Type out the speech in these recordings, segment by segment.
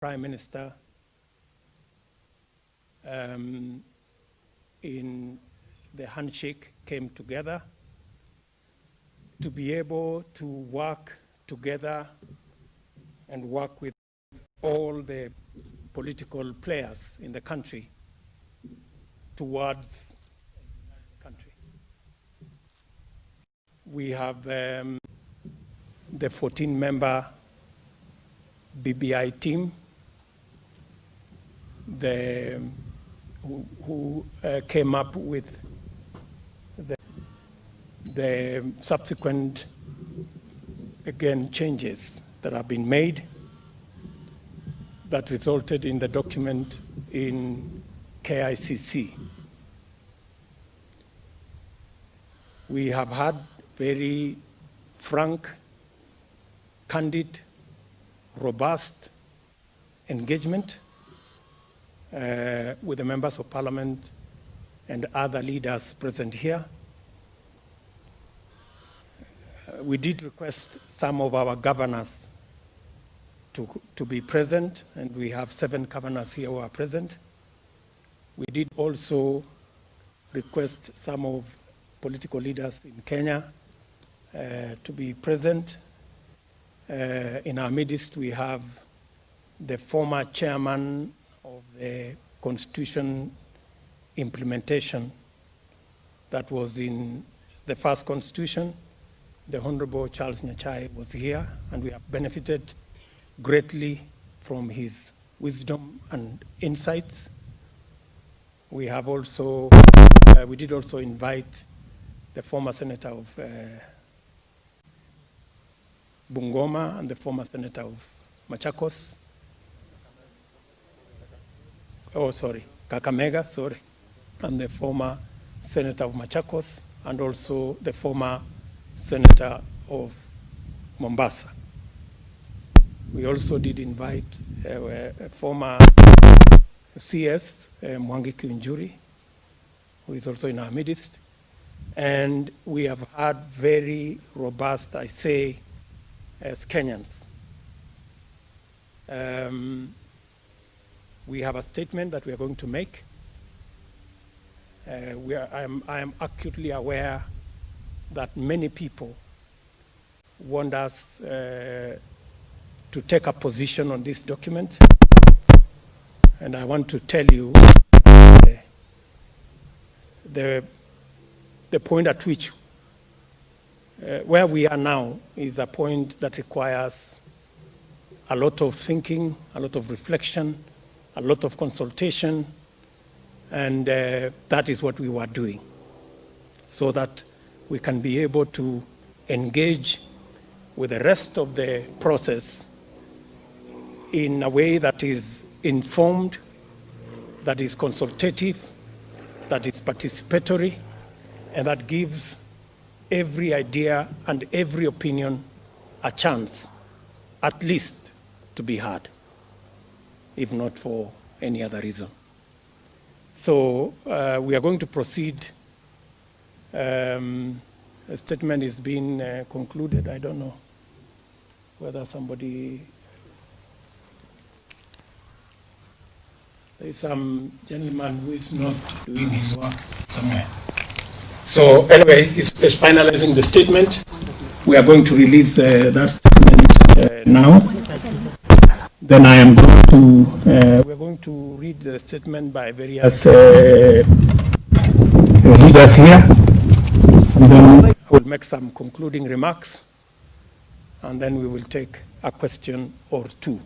Prime Minister in the handshake came together to be able to work together and work with all the political players in the country towards the country. We have the 14-member BBI team who came up with the subsequent, again, changes that have been made that resulted in the document in KICC. We have had very frank, candid, robust engagement with the members of parliament and other leaders present here. We did request some of our governors to be present, and we have 7 governors here who are present. We did also request some of political leaders in Kenya to be present. In our midst, we have the former chairman of the Constitution implementation that was in the first Constitution. The Honorable Charles Nyachai was here, and we have benefited greatly from his wisdom and insights. We have also, we did also invite the former senator of Bungoma and the former senator of Machakos. Oh, sorry, Kakamega, sorry. And the former senator of Machakos, and also the former senator of Mombasa. We also did invite a former CS, Mwangi Kiunjuri, who is also in our midst. And we have had very robust, I say, as Kenyans. We have a statement that we are going to make. I am acutely aware that many people want us to take a position on this document. And I want to tell you the point at which where we are now is a point that requires a lot of thinking, a lot of reflection, a lot of consultation, and that is what we were doing, so that we can be able to engage with the rest of the process in a way that is informed, that is consultative, that is participatory, and that gives every idea and every opinion a chance, at least, to be heard, if not for any other reason. So we are going to proceed. A statement is being concluded. I don't know whether somebody... There is some gentleman who is not doing his work somewhere. So anyway, he's finalizing the statement. We are going to release that statement now. Then I am going to, we're going to read the statement by various leaders here. And then I will make some concluding remarks. And then we will take a question or two.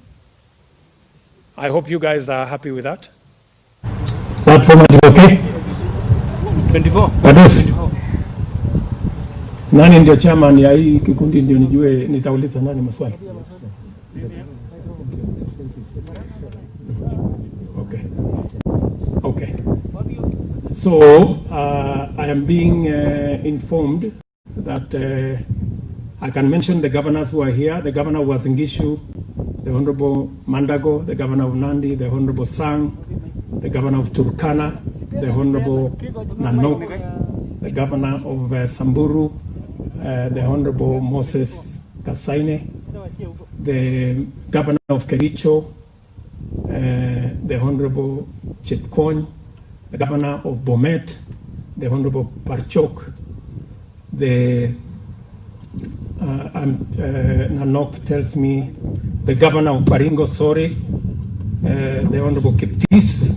I hope you guys are happy with that. That format is okay? 24. What else? 24. Nani ndio chairman ya hii kikundi ndio nijue nitauliza nani maswali? Okay. Okay. So I am being informed that I can mention the governors who are here. The governor of Wazingishu, the Honorable Mandago, the governor of Nandi, the Honorable Sang, the governor of Turkana, the Honorable Nanok, the governor of Samburu, the Honorable Moses Kasaine, the governor of Kericho, the Honorable Chepkony, the Governor of Bomet, the Honorable Parchok, the Nanok tells me the Governor of Baringo, the Honorable Kiptis,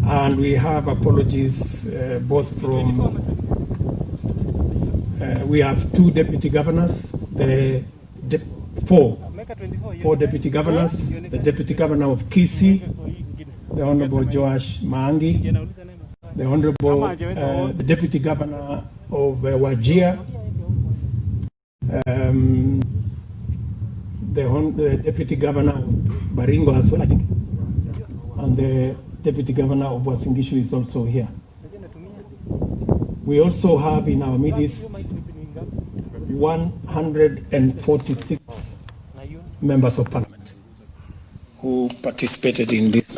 and we have apologies both from, we have two deputy governors, four deputy governors, the Deputy Governor of Kisii, the Honorable Joash Maangi, the Honorable the Deputy Governor of Wajir, the Deputy Governor of Baringo as well, I think, and the Deputy Governor of Uasin Gishu is also here. We also have in our midst 146 members of Parliament who participated in this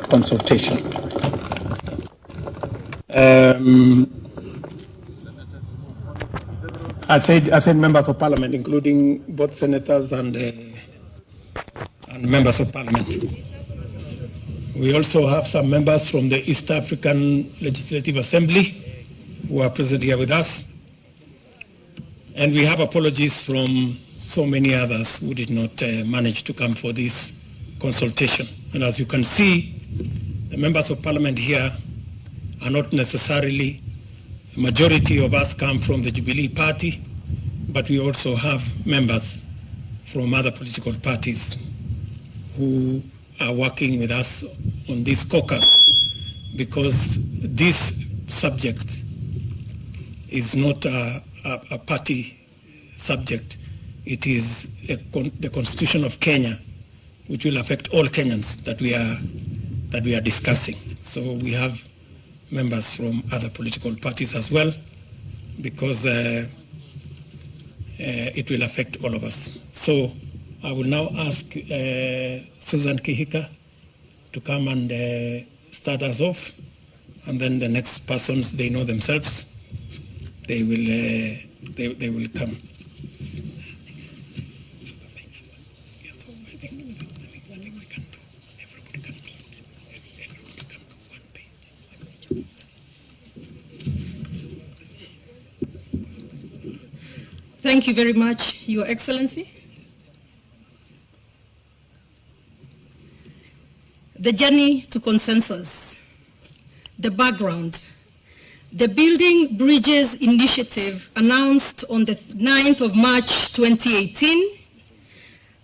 consultation. I said members of Parliament, including both senators and members of Parliament. We also have some members from the East African Legislative Assembly who are present here with us. And we have apologies from so many others who did not manage to come for this consultation. And as you can see, the members of Parliament here are not necessarily, the majority of us come from the Jubilee Party, but we also have members from other political parties who are working with us on this caucus, because this subject is not a party subject. It is the Constitution of Kenya, which will affect all Kenyans that we are discussing. So we have members from other political parties as well, because it will affect all of us. So I will now ask Susan Kihika to come and start us off, and then the next persons, they know themselves, they will come. Thank you very much, Your Excellency. The journey to consensus, the background. The Building Bridges initiative announced on the 9th of March 2018,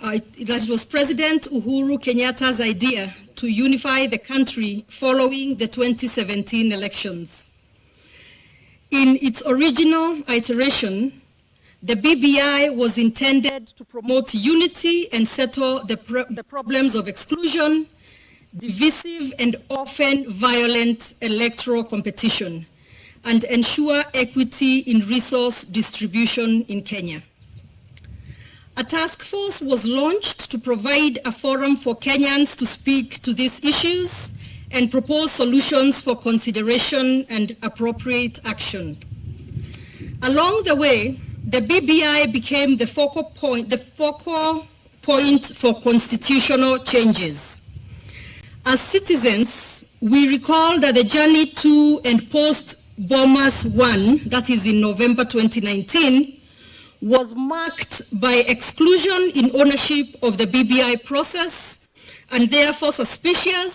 that was President Uhuru Kenyatta's idea to unify the country following the 2017 elections. In its original iteration, the BBI was intended to promote unity and settle the problems of exclusion, divisive and often violent electoral competition, and ensure equity in resource distribution in Kenya. A task force was launched to provide a forum for Kenyans to speak to these issues and propose solutions for consideration and appropriate action. Along the way, the BBI became the focal point for constitutional changes. As citizens, we recall that the journey to and post Bomas 1, that is in November 2019, was marked by exclusion in ownership of the BBI process, and therefore suspicion,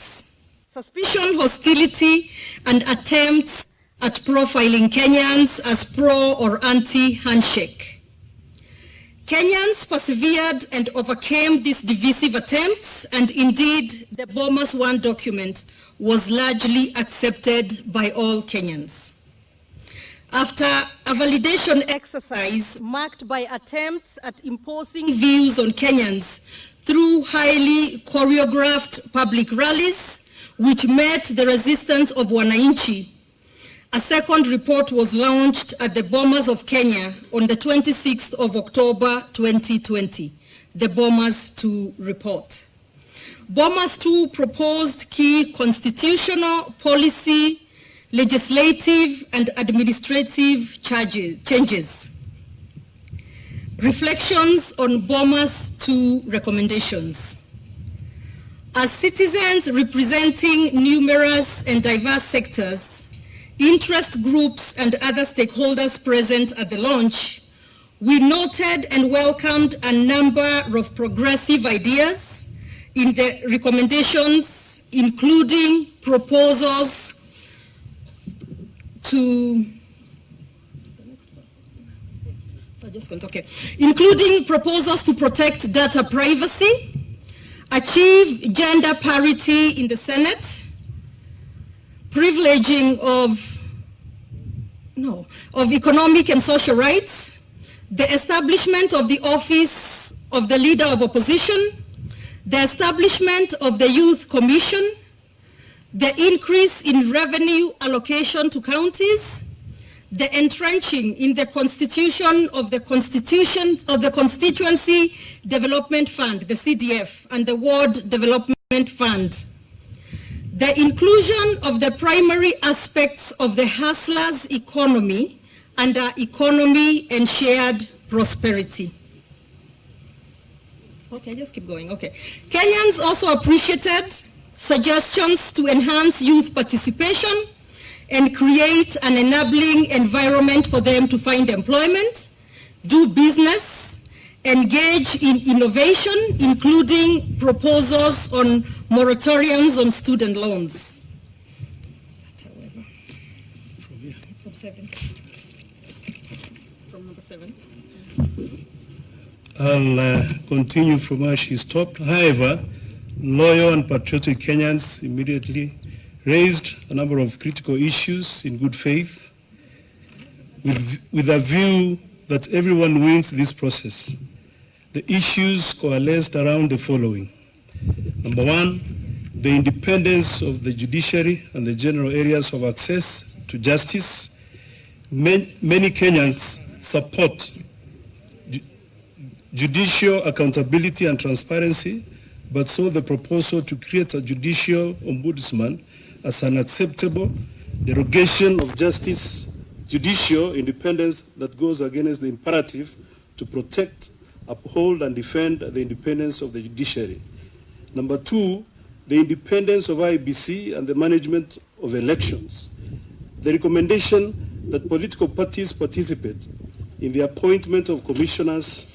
hostility, and attempts at profiling Kenyans as pro or anti-handshake. Kenyans persevered and overcame these divisive attempts, and indeed the Bomas 1 document was largely accepted by all Kenyans. After a validation exercise marked by attempts at imposing views on Kenyans through highly choreographed public rallies, which met the resistance of Wananchi, a second report was launched at the Bomas of Kenya on the 26th of October 2020, the Bomas 2 report. Bomas 2 proposed key constitutional, policy, legislative, and administrative changes. Reflections on Bomas 2 recommendations. As citizens representing numerous and diverse sectors, interest groups and other stakeholders present at the launch, we noted and welcomed a number of progressive ideas in the recommendations, including proposals to protect data privacy, achieve gender parity in the Senate, privileging of economic and social rights, the establishment of the office of the leader of opposition, the establishment of the Youth Commission, the increase in revenue allocation to counties, the entrenching in the constitution of the Constituency Development Fund, the CDF, and the Ward Development Fund, the inclusion of the primary aspects of the hustlers' economy under economy and shared prosperity. Okay, just keep going, okay. Kenyans also appreciated suggestions to enhance youth participation and create an enabling environment for them to find employment, do business, engage in innovation, including proposals on moratoriums on student loans. From number 7. I'll continue from where she stopped. However, loyal and patriotic Kenyans immediately raised a number of critical issues in good faith with a view that everyone wins this process. The issues coalesced around the following. Number 1, the independence of the judiciary and the general areas of access to justice. Many Kenyans support judicial accountability and transparency, but saw the proposal to create a judicial ombudsman as an acceptable derogation of justice, judicial independence that goes against the imperative to protect, uphold, and defend the independence of the judiciary. Number 2, the independence of IBC and the management of elections. The recommendation that political parties participate in the appointment of commissioners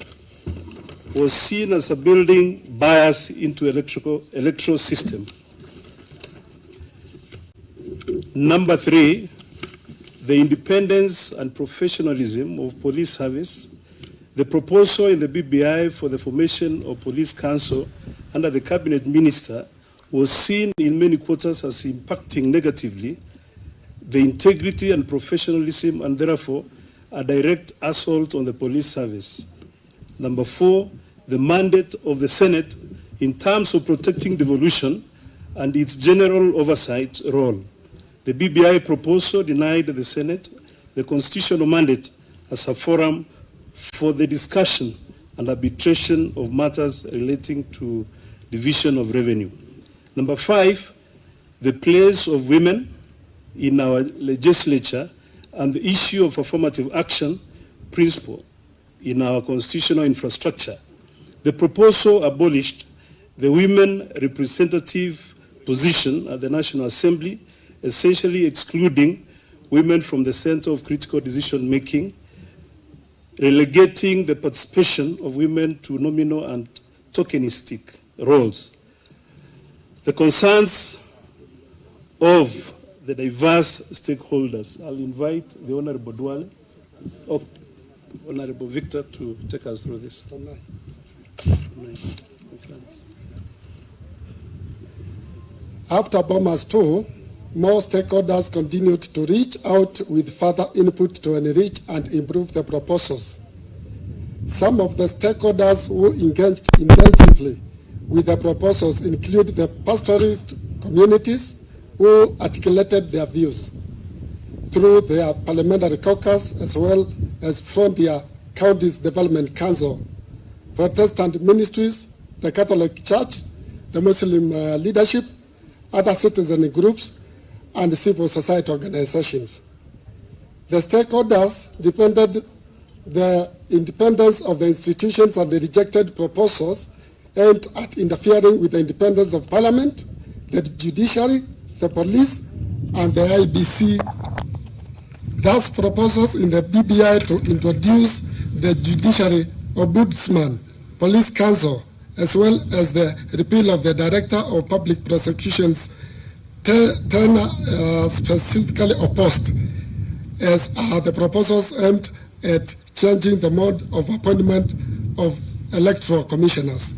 was seen as a building bias into electoral system. Number 3, the independence and professionalism of police service. The proposal in the BBI for the formation of police council under the cabinet minister was seen in many quarters as impacting negatively the integrity and professionalism, and therefore a direct assault on the police service. Number 4, the mandate of the Senate in terms of protecting devolution and its general oversight role. The BBI proposal denied the Senate the constitutional mandate as a forum for the discussion and arbitration of matters relating to division of revenue. Number 5, the place of women in our legislature and the issue of affirmative action principle in our constitutional infrastructure. The proposal abolished the women representative position at the National Assembly, essentially excluding women from the center of critical decision making, relegating the participation of women to nominal and tokenistic roles. The concerns of the diverse stakeholders. I'll invite the Honorable Duale, or Honorable Victor, to take us through this. After Bombers 2, more stakeholders continued to reach out with further input to enrich and improve the proposals. Some of the stakeholders who engaged intensively with the proposals include the pastoralist communities who articulated their views through their parliamentary caucus as well as from their county's development council, Protestant ministries, the Catholic Church, the Muslim leadership, other citizen groups, and civil society organizations. The stakeholders defended the independence of the institutions and the rejected proposals aimed at interfering with the independence of Parliament, the judiciary, the police, and the IBC. Thus, proposals in the BBI to introduce the Judiciary Ombudsman, Police Council, as well as the repeal of the Director of Public Prosecutions, specifically opposed, as are the proposals aimed at changing the mode of appointment of electoral commissioners.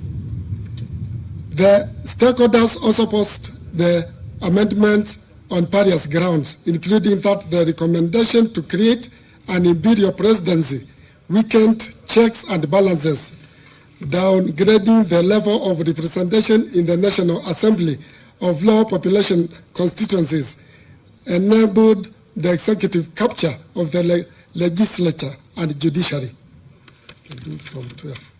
The stakeholders also opposed the amendments on various grounds, including that the recommendation to create an imperial presidency weakened checks and balances, downgrading the level of representation in the National Assembly of low population constituencies, enabled the executive capture of the legislature and judiciary. Can do from 12.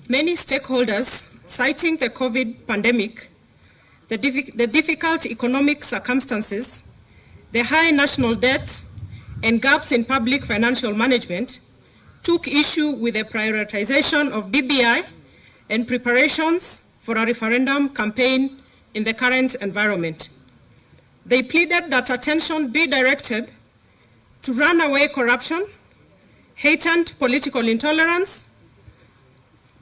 Many stakeholders, citing the COVID pandemic, the difficult economic circumstances, the high national debt, and gaps in public financial management, took issue with the prioritization of BBI and preparations for a referendum campaign in the current environment. They pleaded that attention be directed to runaway corruption, heightened political intolerance,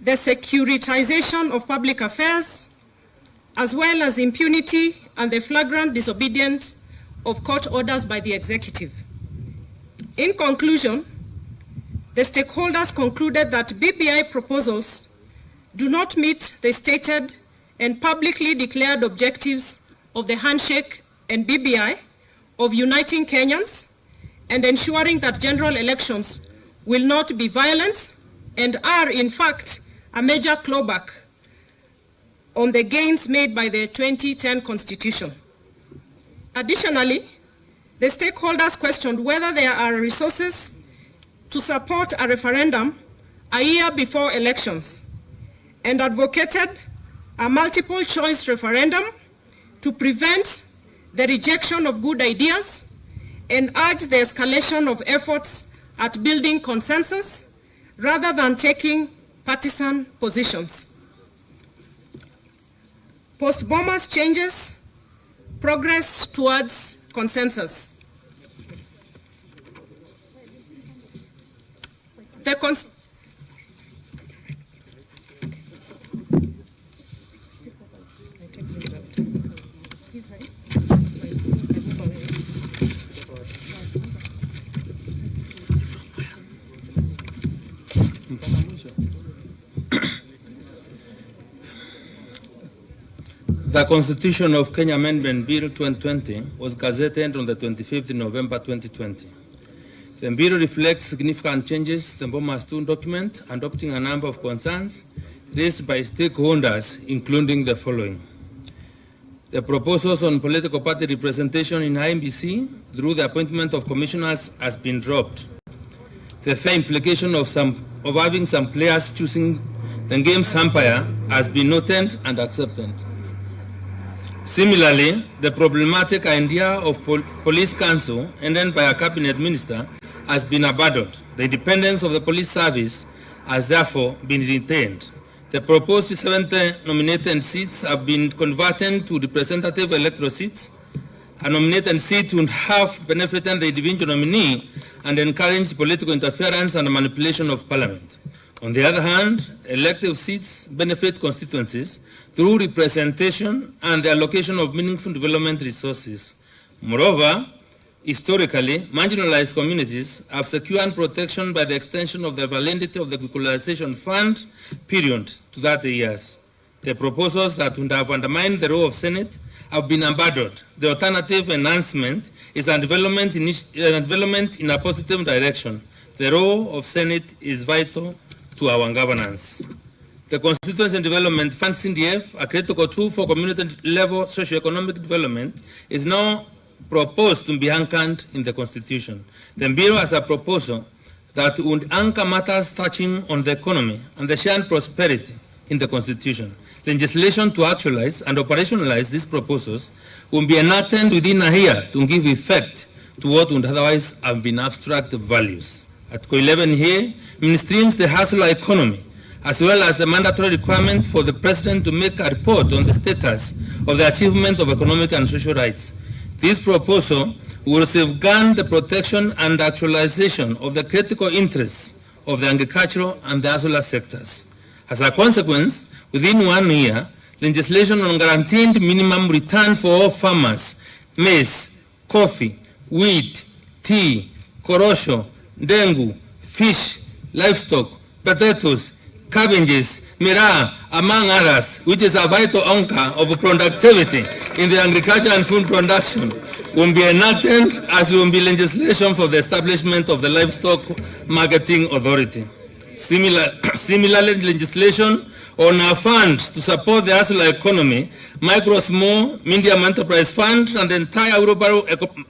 the securitization of public affairs, as well as impunity and the flagrant disobedience of court orders by the executive. In conclusion, the stakeholders concluded that BBI proposals do not meet the stated and publicly declared objectives of the handshake and BBI of uniting Kenyans and ensuring that general elections will not be violent and are, in fact, a major clawback on the gains made by the 2010 Constitution. Additionally, the stakeholders questioned whether there are resources to support a referendum a year before elections and advocated a multiple choice referendum to prevent the rejection of good ideas and urge the escalation of efforts at building consensus rather than taking partisan positions. Post-Bomas changes progress towards consensus. The Constitution of Kenya Amendment Bill 2020 was gazetted on the 25th November 2020. The bill reflects significant changes to the Bomas II document, adopting a number of concerns raised by stakeholders, including the following. The proposals on political party representation in IMBC through the appointment of commissioners has been dropped. The fair implication of having some players choosing the game's umpire has been noted and accepted. Similarly, the problematic idea of police council, ended by a cabinet minister, has been abandoned. The independence of the police service has therefore been retained. The proposed 70 nominated seats have been converted to representative electoral seats. A nominated seat would have benefited the individual nominee and encouraged political interference and manipulation of parliament. On the other hand, elective seats benefit constituencies through representation and the allocation of meaningful development resources. Moreover, historically, marginalized communities have secured protection by the extension of the validity of the equalization fund period to 30 years. The proposals that would have undermined the role of Senate have been abandoned. The alternative enhancement is a development in a positive direction. The role of Senate is vital to our governance. The Constituency and Development Fund, CDF, a critical tool for community-level socio-economic development, is now proposed to be anchored in the Constitution. The bill has a proposal that would anchor matters touching on the economy and the shared prosperity in the Constitution. Legislation to actualize and operationalize these proposals will be enacted within a year to give effect to what would otherwise have been abstract values. Article 11 here mainstreams the hustler economy, as well as the mandatory requirement for the President to make a report on the status of the achievement of economic and social rights. This proposal will safeguard the protection and actualization of the critical interests of the agricultural and the hustler sectors. As a consequence, within 1 year, legislation on guaranteed minimum return for all farmers, maize, coffee, wheat, tea, korosho, dengu, fish, livestock, potatoes, cabbages, miraa, among others, which is a vital anchor of productivity in the agriculture and food production, will be enacted as will be legislation for the establishment of the Livestock Marketing Authority. Similarly, legislation on a fund to support the hustler economy, micro, small, medium enterprise fund, and the entire wheelbarrow economic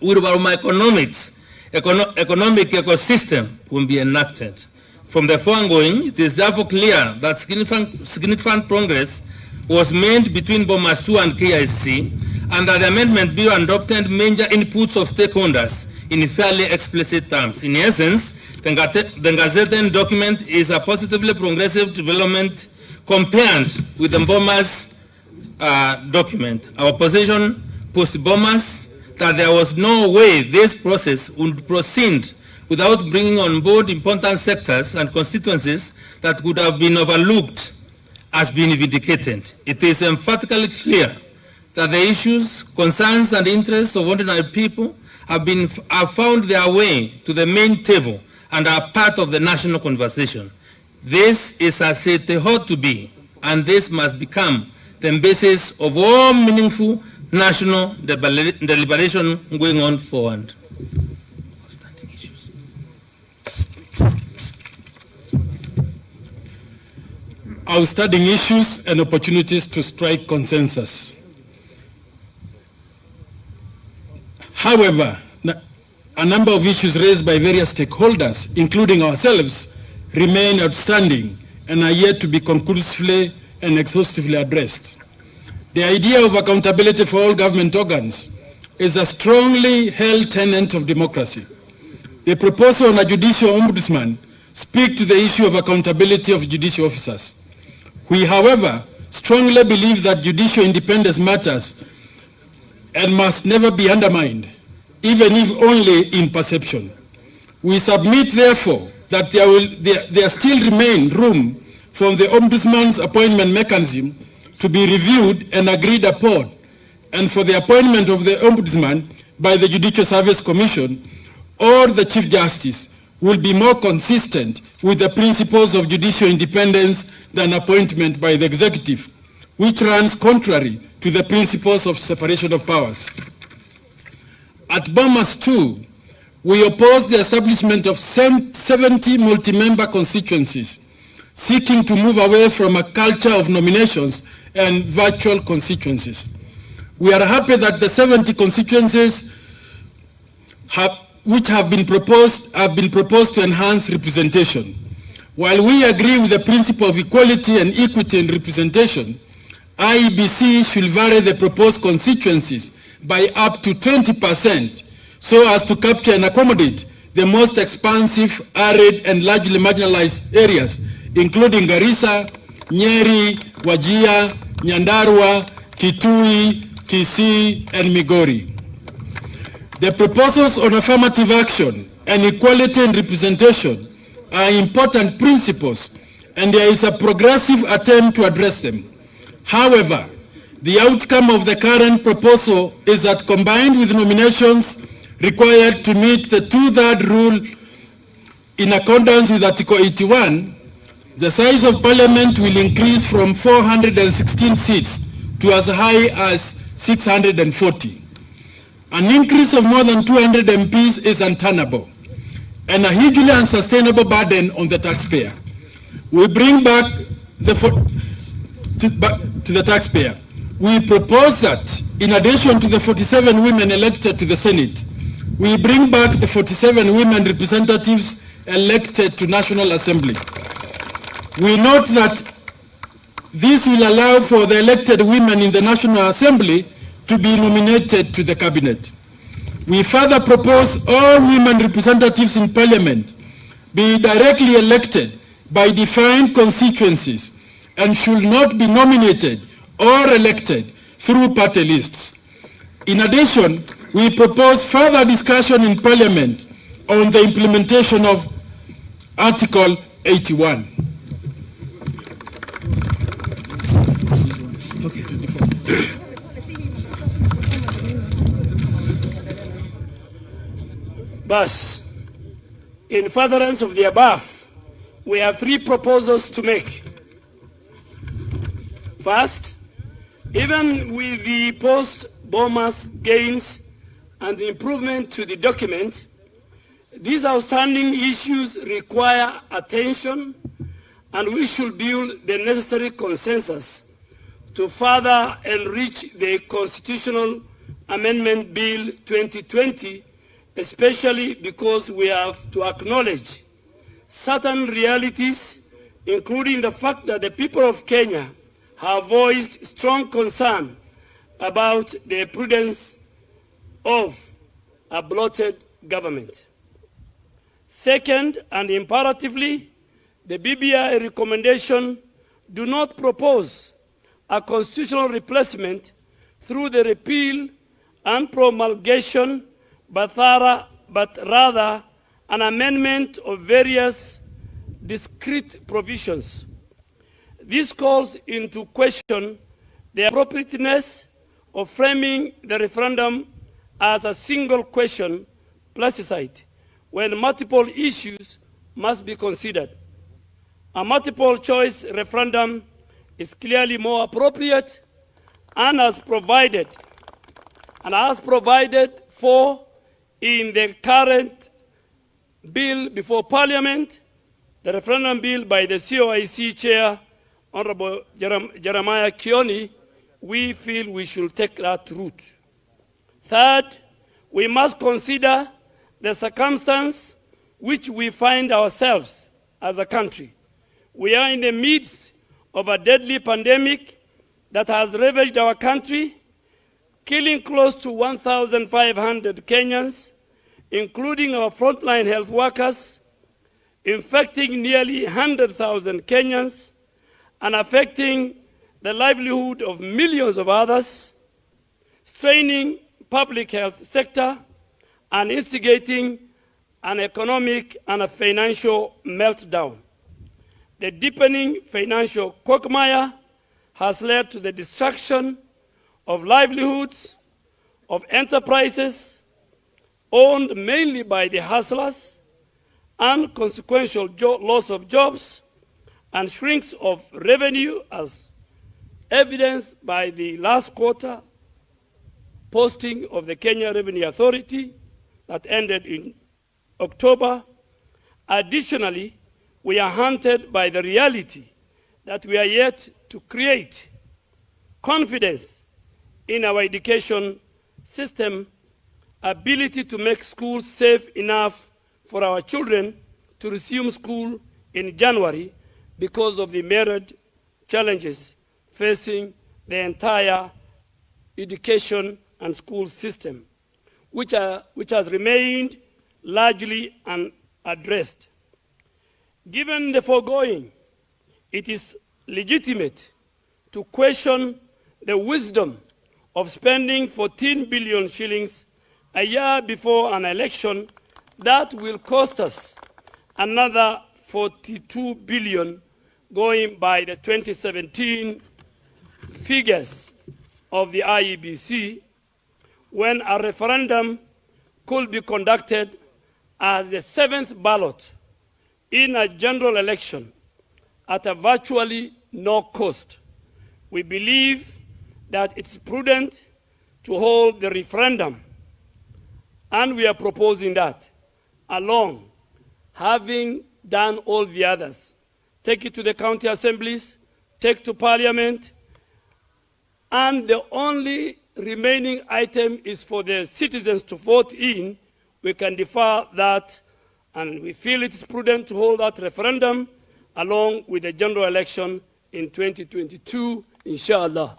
ecosystem will be enacted. From the foregoing, it is therefore clear that significant progress was made between Bomas 2 and KIC, and that the amendment bill adopted major inputs of stakeholders in fairly explicit terms. In essence, the gazetted document is a positively progressive development compared with the Bomas document. Our position post-Bomas that there was no way this process would proceed without bringing on board important sectors and constituencies that could have been overlooked has been vindicated. It is emphatically clear that the issues, concerns, and interests of ordinary people have found their way to the main table and are part of the national conversation. This is as it ought to be, and this must become the basis of all meaningful national deliberation going on forward. Outstanding issues and opportunities to strike consensus. However, a number of issues raised by various stakeholders, including ourselves, remain outstanding and are yet to be conclusively and exhaustively addressed. The idea of accountability for all government organs is a strongly held tenet of democracy. The proposal on a judicial ombudsman speaks to the issue of accountability of judicial officers. We, however, strongly believe that judicial independence matters and must never be undermined, even if only in perception. We submit, therefore, that there still remain room for the Ombudsman's appointment mechanism to be reviewed and agreed upon, and for the appointment of the Ombudsman by the Judicial Service Commission or the Chief Justice will be more consistent with the principles of judicial independence than appointment by the executive, which runs contrary to the principles of separation of powers. At Bomas 2, we oppose the establishment of 70 multi-member constituencies, seeking to move away from a culture of nominations and virtual constituencies. We are happy that the 70 constituencies which have been proposed to enhance representation. While we agree with the principle of equality and equity in representation, IEBC should vary the proposed constituencies by up to 20% so as to capture and accommodate the most expansive, arid, and largely marginalized areas, including Garissa, Nyeri, Wajir, Nyandarua, Kitui, Kisii, and Migori. The proposals on affirmative action and equality in representation are important principles, and there is a progressive attempt to address them. However, the outcome of the current proposal is that combined with nominations required to meet the 2/3 rule in accordance with Article 81, the size of Parliament will increase from 416 seats to as high as 640. An increase of more than 200 MPs is untenable and a hugely unsustainable burden on the taxpayer. We bring back to the taxpayer. We propose that in addition to the 47 women elected to the Senate, we bring back the 47 women representatives elected to National Assembly. We note that this will allow for the elected women in the National Assembly to be nominated to the cabinet. We further propose all women representatives in Parliament be directly elected by defined constituencies and should not be nominated or elected through party lists. In addition, we propose further discussion in Parliament on the implementation of Article 81. Thus, in furtherance of the above, we have three proposals to make. First, even with the post-Bomas gains and improvement to the document, these outstanding issues require attention, and we should build the necessary consensus to further enrich the Constitutional Amendment Bill 2020, especially because we have to acknowledge certain realities, including the fact that the people of Kenya have voiced strong concern about the prudence of a bloated government. Second, and imperatively, the BBI recommendation do not propose a constitutional replacement through the repeal and promulgation, but rather an amendment of various discrete provisions. This calls into question the appropriateness of framing the referendum as a single question plebiscite when multiple issues must be considered. A multiple choice referendum is clearly more appropriate and as provided for in the current bill before Parliament, the referendum bill by the COIC Chair, Honorable Jeremiah Kioni, we feel we should take that route. Third, we must consider the circumstance which we find ourselves as a country. We are in the midst of a deadly pandemic that has ravaged our country, killing close to 1,500 Kenyans, including our frontline health workers, infecting nearly 100,000 Kenyans, and affecting the livelihood of millions of others, straining public health sector, and instigating an economic and a financial meltdown. The deepening financial quagmire has led to the destruction of livelihoods, of enterprises owned mainly by the hustlers, and consequential loss of jobs and shrinks of revenue, as evidenced by the last quarter posting of the Kenya Revenue Authority that ended in October. Additionally, we are haunted by the reality that we are yet to create confidence in our education system, ability to make schools safe enough for our children to resume school in January because of the myriad challenges facing the entire education and school system, which has remained largely unaddressed. Given the foregoing, it is legitimate to question the wisdom of spending 14 billion shillings a year before an election that will cost us another 42 billion going by the 2017 figures of the IEBC, when a referendum could be conducted as the seventh ballot in a general election at a virtually no cost. We believe that it's prudent to hold the referendum, and we are proposing that along, having done all the others. Take it to the county assemblies, take to Parliament, and the only remaining item is for the citizens to vote in. We can defer that, and we feel it is prudent to hold that referendum along with the general election in 2022, inshallah.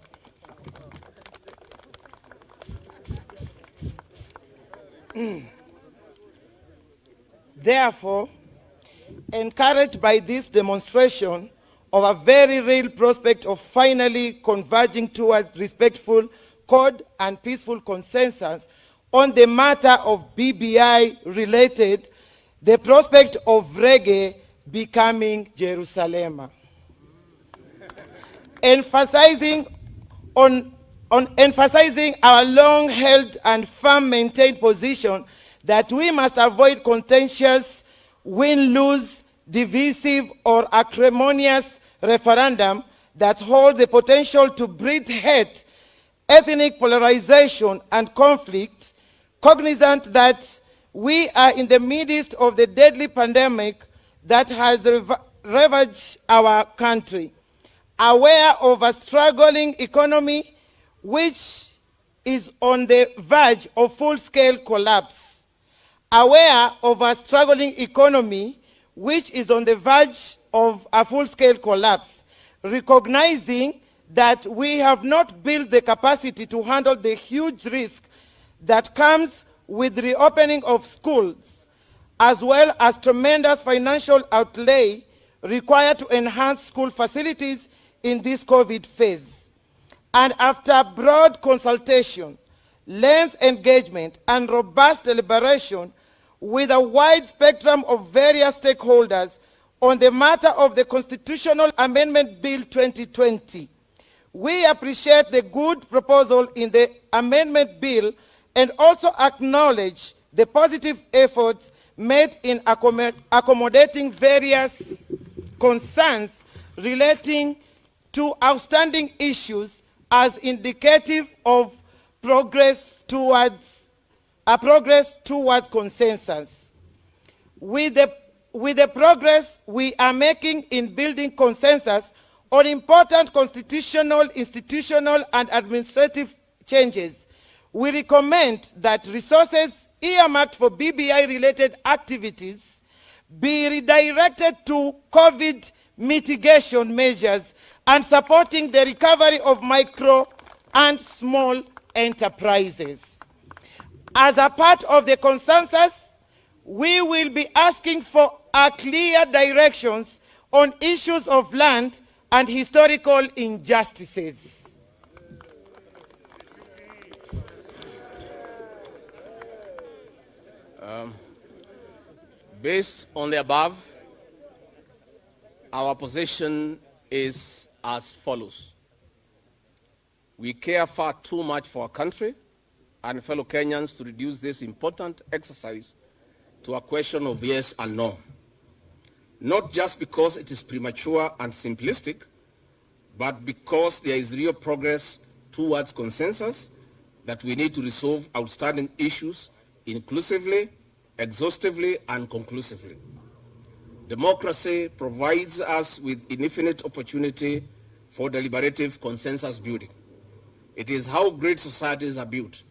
Therefore, encouraged by this demonstration of a very real prospect of finally converging towards respectful, code and peaceful consensus on the matter of BBI related, the prospect of reggae becoming Jerusalem. Emphasizing our long-held and firm-maintained position that we must avoid contentious, win-lose, divisive, or acrimonious referendum that hold the potential to breed hate, ethnic polarization, and conflict, cognizant that we are in the midst of the deadly pandemic that has ravaged our country, aware of a struggling economy which is on the verge of full-scale collapse, aware of a struggling economy which is on the verge of a full-scale collapse, recognizing that we have not built the capacity to handle the huge risk that comes with the reopening of schools, as well as tremendous financial outlay required to enhance school facilities in this COVID phase. And after broad consultation, length engagement, and robust deliberation with a wide spectrum of various stakeholders on the matter of the Constitutional Amendment Bill 2020, we appreciate the good proposal in the amendment bill and also acknowledge the positive efforts made in accommodating various concerns relating to outstanding issues as indicative of progress towards consensus. With the progress we are making in building consensus on important constitutional, institutional, and administrative changes, we recommend that resources earmarked for BBI-related activities be redirected to COVID mitigation measures and supporting the recovery of micro and small enterprises. As a part of the consensus, we will be asking for clear directions on issues of land and historical injustices. Based on the above, our position is as follows. We care far too much for our country and fellow Kenyans to reduce this important exercise to a question of yes and no. Not just because it is premature and simplistic, but because there is real progress towards consensus that we need to resolve outstanding issues inclusively, exhaustively, and conclusively. Democracy provides us with infinite opportunity for deliberative consensus building. It is how great societies are built.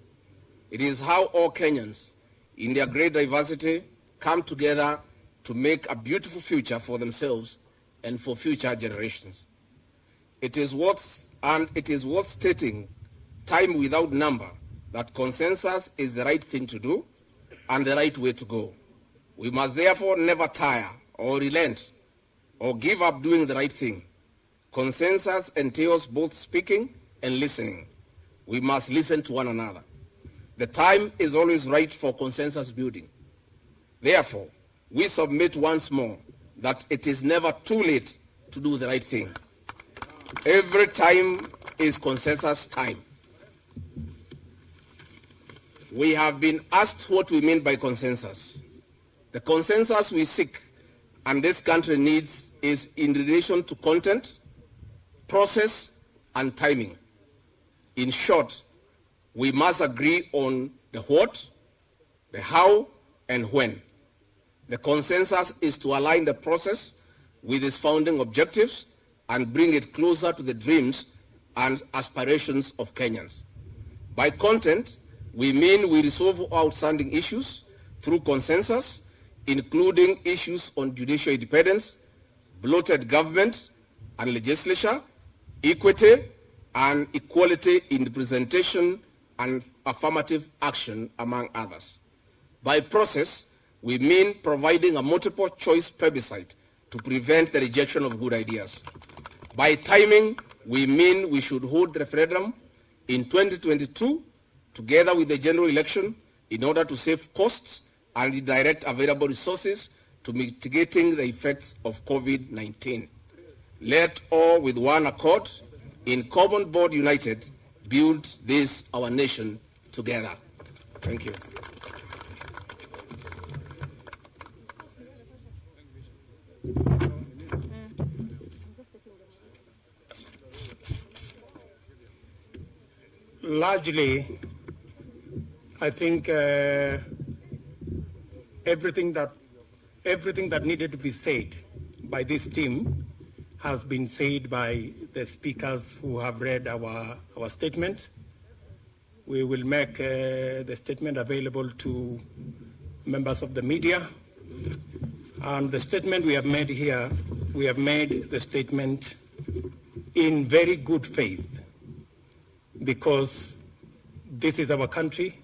It is how all Kenyans, in their great diversity, come together to make a beautiful future for themselves and for future generations. It is worth stating, time without number, that consensus is the right thing to do and the right way to go. We must therefore never tire or relent or give up doing the right thing. Consensus entails both speaking and listening. We must listen to one another. The time is always right for consensus building. Therefore, we submit once more that it is never too late to do the right thing. Every time is consensus time. We have been asked what we mean by consensus. The consensus we seek and this country needs is in relation to content, process, and timing. In short, we must agree on the what, the how, and when. The consensus is to align the process with its founding objectives and bring it closer to the dreams and aspirations of Kenyans. By content, we mean we resolve outstanding issues through consensus, including issues on judicial independence, bloated government and legislature, equity and equality in representation and affirmative action, among others. By process, we mean providing a multiple choice plebiscite to prevent the rejection of good ideas. By timing, we mean we should hold the referendum in 2022 together with the general election in order to save costs and direct available resources to mitigating the effects of COVID-19. Let all with one accord, in common board united, build this, our nation, together. Thank you. Largely, I think everything that needed to be said by this team has been said by the speakers who have read our statement. We will make the statement available to members of the media. And the statement we have made here, we have made the statement in very good faith, because this is our country.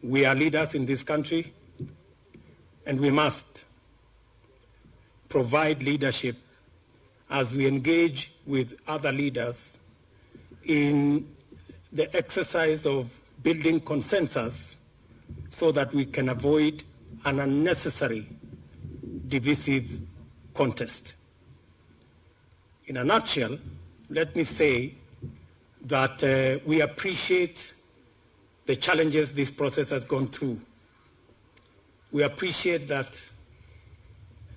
We are leaders in this country, and we must provide leadership as we engage with other leaders in the exercise of building consensus so that we can avoid an unnecessary divisive contest. In a nutshell, let me say that we appreciate the challenges this process has gone through. We appreciate that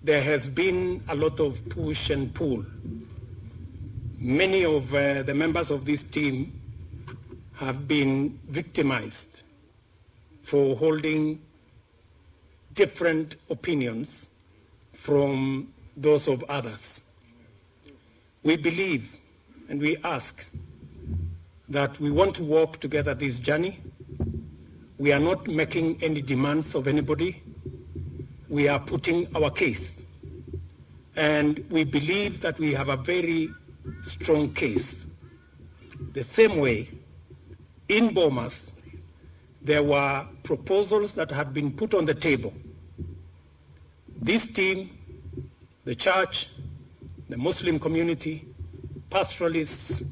there has been a lot of push and pull. Many of the members of this team have been victimized for holding different opinions from those of others. We believe and we ask that we want to walk together this journey. We are not making any demands of anybody. We are putting our case. And we believe that we have a very strong case. The same way, in Bomas, there were proposals that had been put on the table. This team, the church, the Muslim community, pastoralists,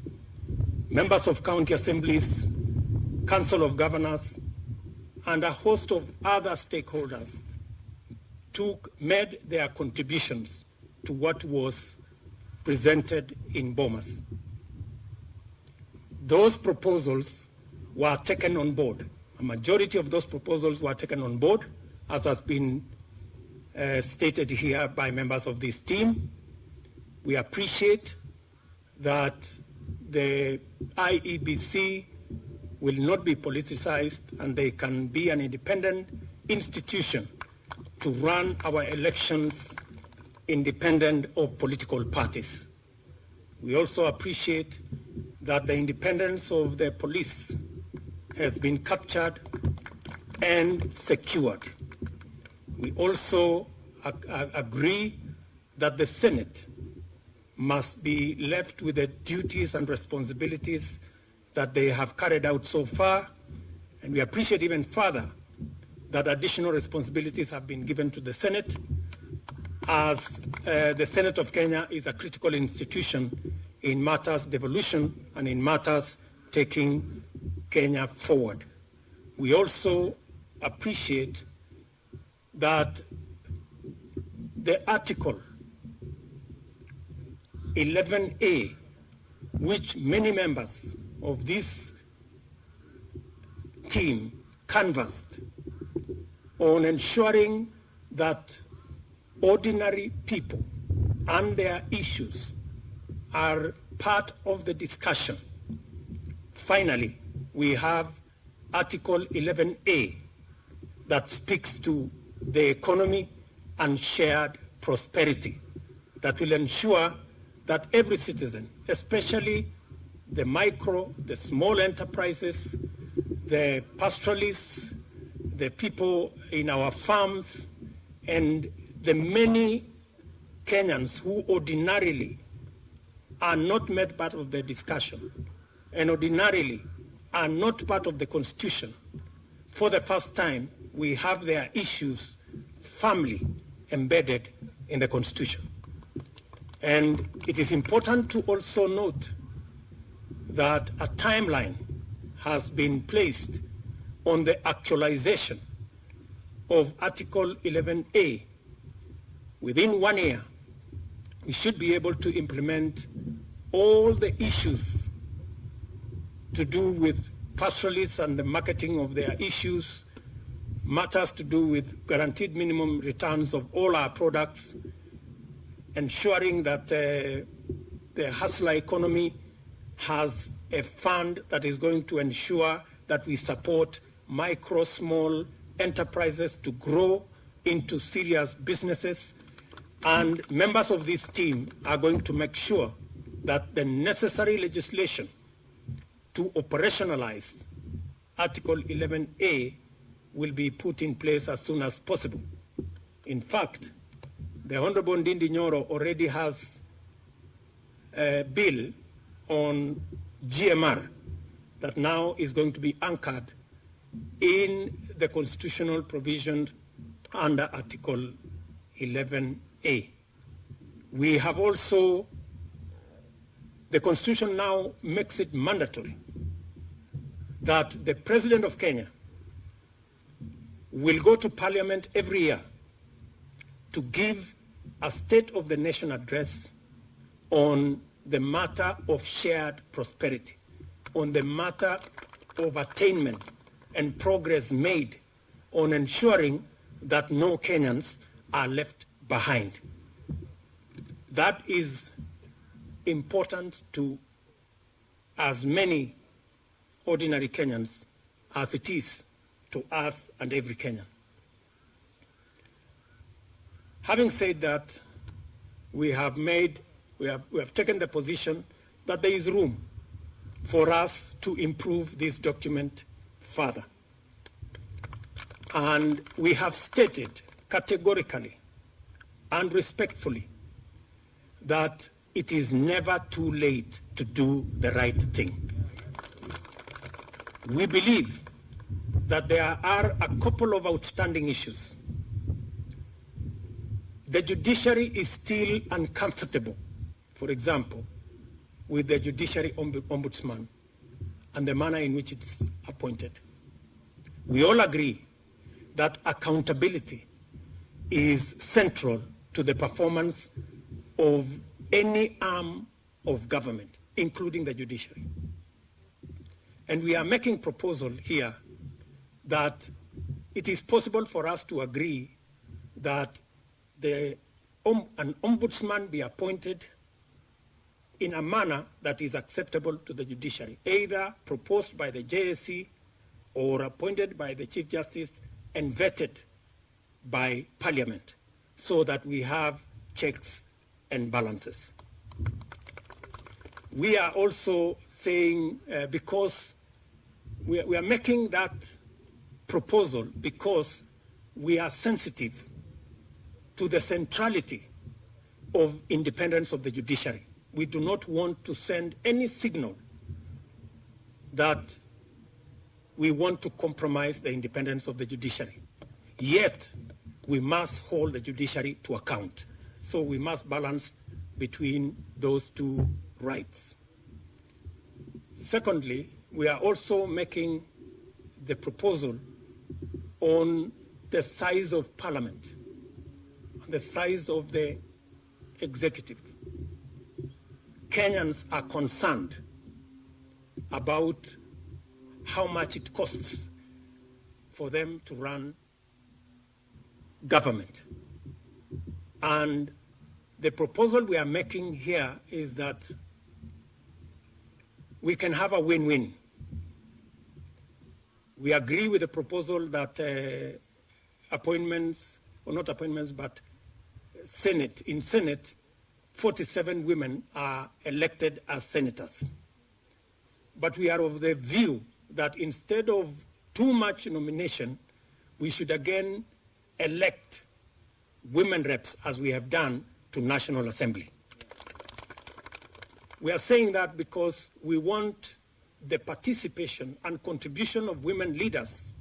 members of county assemblies, council of governors, and a host of other stakeholders made their contributions to what was presented in Bomas. Those proposals were taken on board. A majority of those proposals were taken on board, as has been stated here by members of this team. We appreciate that the IEBC will not be politicized and they can be an independent institution to run our elections independent of political parties. We also appreciate that the independence of the police has been captured and secured. We also agree that the Senate must be left with the duties and responsibilities that they have carried out so far, and we appreciate even further that additional responsibilities have been given to the Senate, as the Senate of Kenya is a critical institution in matters devolution and in matters taking Kenya forward. We also appreciate that the Article 11A, which many members of this team canvassed on ensuring that ordinary people and their issues are part of the discussion. Finally, we have Article 11A that speaks to the economy and shared prosperity that will ensure that every citizen, especially the micro, the small enterprises, the pastoralists, the people in our farms, and the many Kenyans who ordinarily are not made part of the discussion and ordinarily are not part of the Constitution, for the first time, we have their issues firmly embedded in the Constitution. And it is important to also note that a timeline has been placed on the actualization of Article 11A. Within 1 year, we should be able to implement all the issues to do with pastoralists and the marketing of their issues, matters to do with guaranteed minimum returns of all our products, ensuring that the hustler economy has a fund that is going to ensure that we support micro, small enterprises to grow into serious businesses. And members of this team are going to make sure that the necessary legislation to operationalize Article 11A will be put in place as soon as possible. In fact, the Honorable Ndindi Nyoro already has a bill on GMR that now is going to be anchored in the constitutional provision under Article 11A. We have also, the Constitution now makes it mandatory that the President of Kenya will go to Parliament every year to give a State of the Nation address on the matter of shared prosperity, on the matter of attainment and progress made on ensuring that no Kenyans are left behind. That is important to as many ordinary Kenyans as it is to us and every Kenyan. Having said that, we have taken the position that there is room for us to improve this document further. And we have stated categorically and respectfully that it is never too late to do the right thing. We believe that there are a couple of outstanding issues. The judiciary is still uncomfortable, for example, with the judiciary ombudsman and the manner in which it's appointed. We all agree that accountability is central to the performance of any arm of government, including the judiciary. And we are making proposal here that it is possible for us to agree that an ombudsman be appointed in a manner that is acceptable to the judiciary, either proposed by the JSC or appointed by the Chief Justice and vetted by Parliament, so that we have checks and balances. We are also saying, because we are making that proposal because we are sensitive to the centrality of independence of the judiciary. We do not want to send any signal that we want to compromise the independence of the judiciary. Yet, we must hold the judiciary to account. So we must balance between those two rights. Secondly, we are also making the proposal on the size of Parliament, the size of the executive. Kenyans are concerned about how much it costs for them to run government. And the proposal we are making here is that we can have a win-win. We agree with the proposal that appointments, or not appointments, but in Senate, 47 women are elected as senators. But we are of the view that instead of too much nomination, we should again elect women reps, as we have done to National Assembly. We are saying that because we want the participation and contribution of women leaders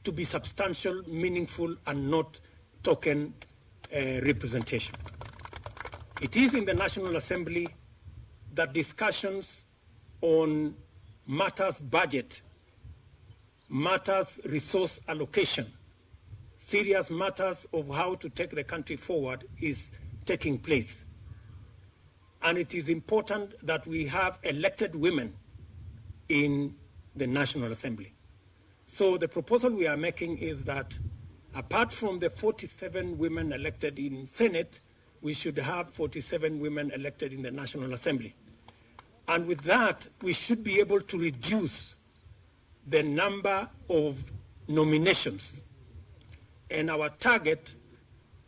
to be substantial, meaningful, and not token representation. It is in the National Assembly that discussions on matters budget, matters resource allocation, serious matters of how to take the country forward is taking place. And it is important that we have elected women in the National Assembly. So the proposal we are making is that apart from the 47 women elected in Senate, we should have 47 women elected in the National Assembly. And with that, we should be able to reduce the number of nominations. And our target,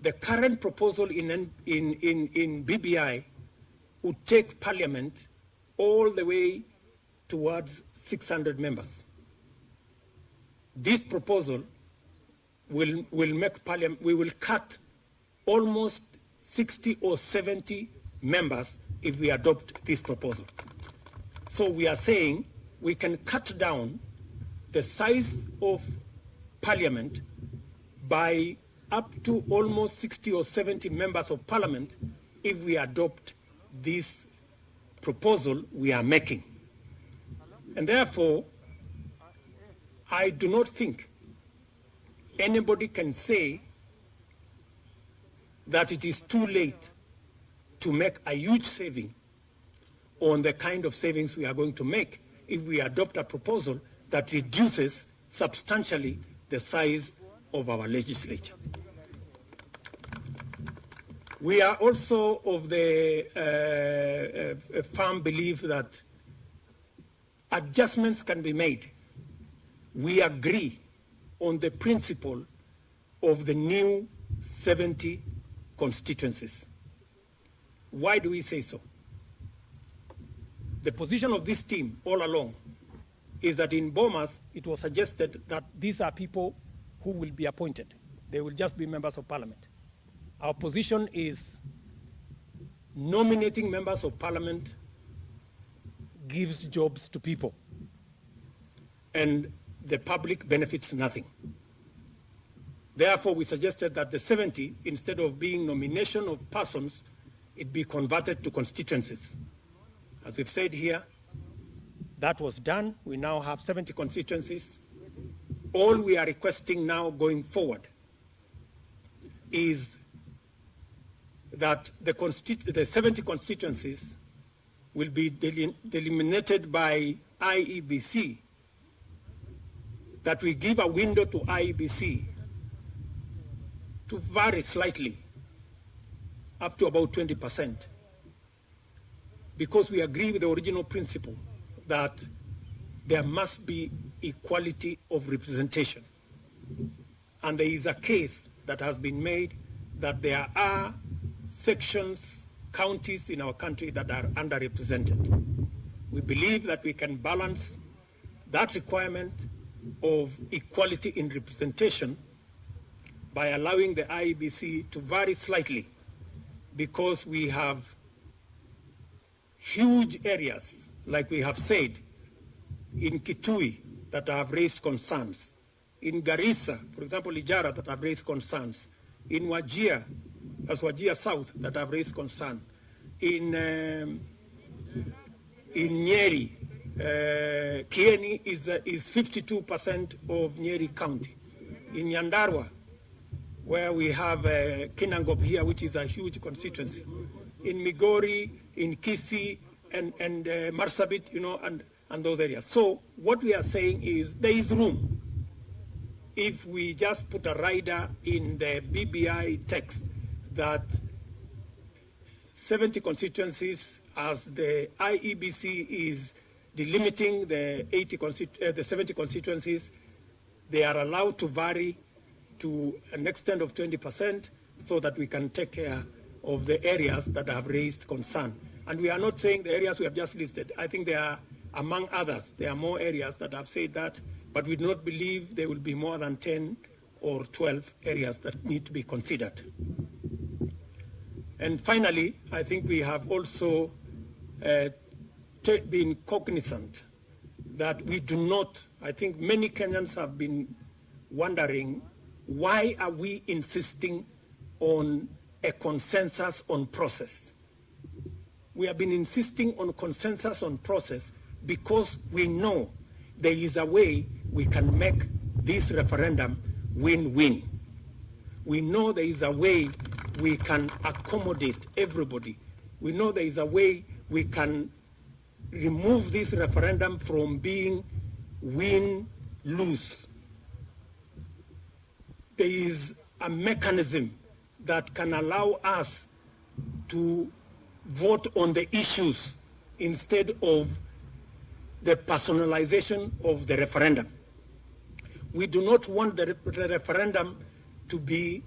the current proposal in BBI, would take Parliament all the way towards 600 members. This proposal will make Parliament, we will cut almost 60 or 70 members if we adopt this proposal. So we are saying we can cut down the size of Parliament by up to almost 60 or 70 members of Parliament if we adopt this proposal we are making. And therefore, I do not think anybody can say that it is too late to make a huge saving on the kind of savings we are going to make if we adopt a proposal that reduces substantially the size of our legislature. We are also of the firm belief that adjustments can be made. We agree on the principle of the new 70 constituencies. Why do we say so? The position of this team all along is that in Bomas, it was suggested that these are people who will be appointed. They will just be members of parliament. Our position is nominating members of parliament gives jobs to people, and the public benefits nothing. Therefore, we suggested that the 70, instead of being nomination of persons, it be converted to constituencies. As we've said here, that was done. We now have 70 constituencies. All we are requesting now going forward is that the 70 constituencies will be delimited by IEBC, that we give a window to IEBC to vary slightly up to about 20%, because we agree with the original principle that there must be equality of representation. And there is a case that has been made that there are sections, counties in our country that are underrepresented. We believe that we can balance that requirement of equality in representation by allowing the IEBC to vary slightly, because we have huge areas, like we have said, in Kitui that have raised concerns, in Garissa, for example, Ijara, that have raised concerns, in Wajir, as Wajir South, that have raised concern, in Nyeri, Kieni is 52% of Nyeri County. In Nyandarua, where we have Kinangop here, which is a huge constituency. In Migori, in Kisii, and Marsabit, and those areas. So what we are saying is there is room. If we just put a rider in the BBI text that 70 constituencies, as the IEBC is delimiting the 70 constituencies, they are allowed to vary to an extent of 20%, so that we can take care of the areas that have raised concern. And we are not saying the areas we have just listed. I think there are, among others, there are more areas that have said that, but we do not believe there will be more than 10 or 12 areas that need to be considered. And finally, I think we have also been cognizant that we do not, I think many Kenyans have been wondering, why are we insisting on a consensus on process? We have been insisting on consensus on process because we know there is a way we can make this referendum win-win. We know there is a way we can accommodate everybody. We know there is a way we can remove this referendum from being win-lose. There is a mechanism that can allow us to vote on the issues instead of the personalization of the referendum. We do not want the referendum to be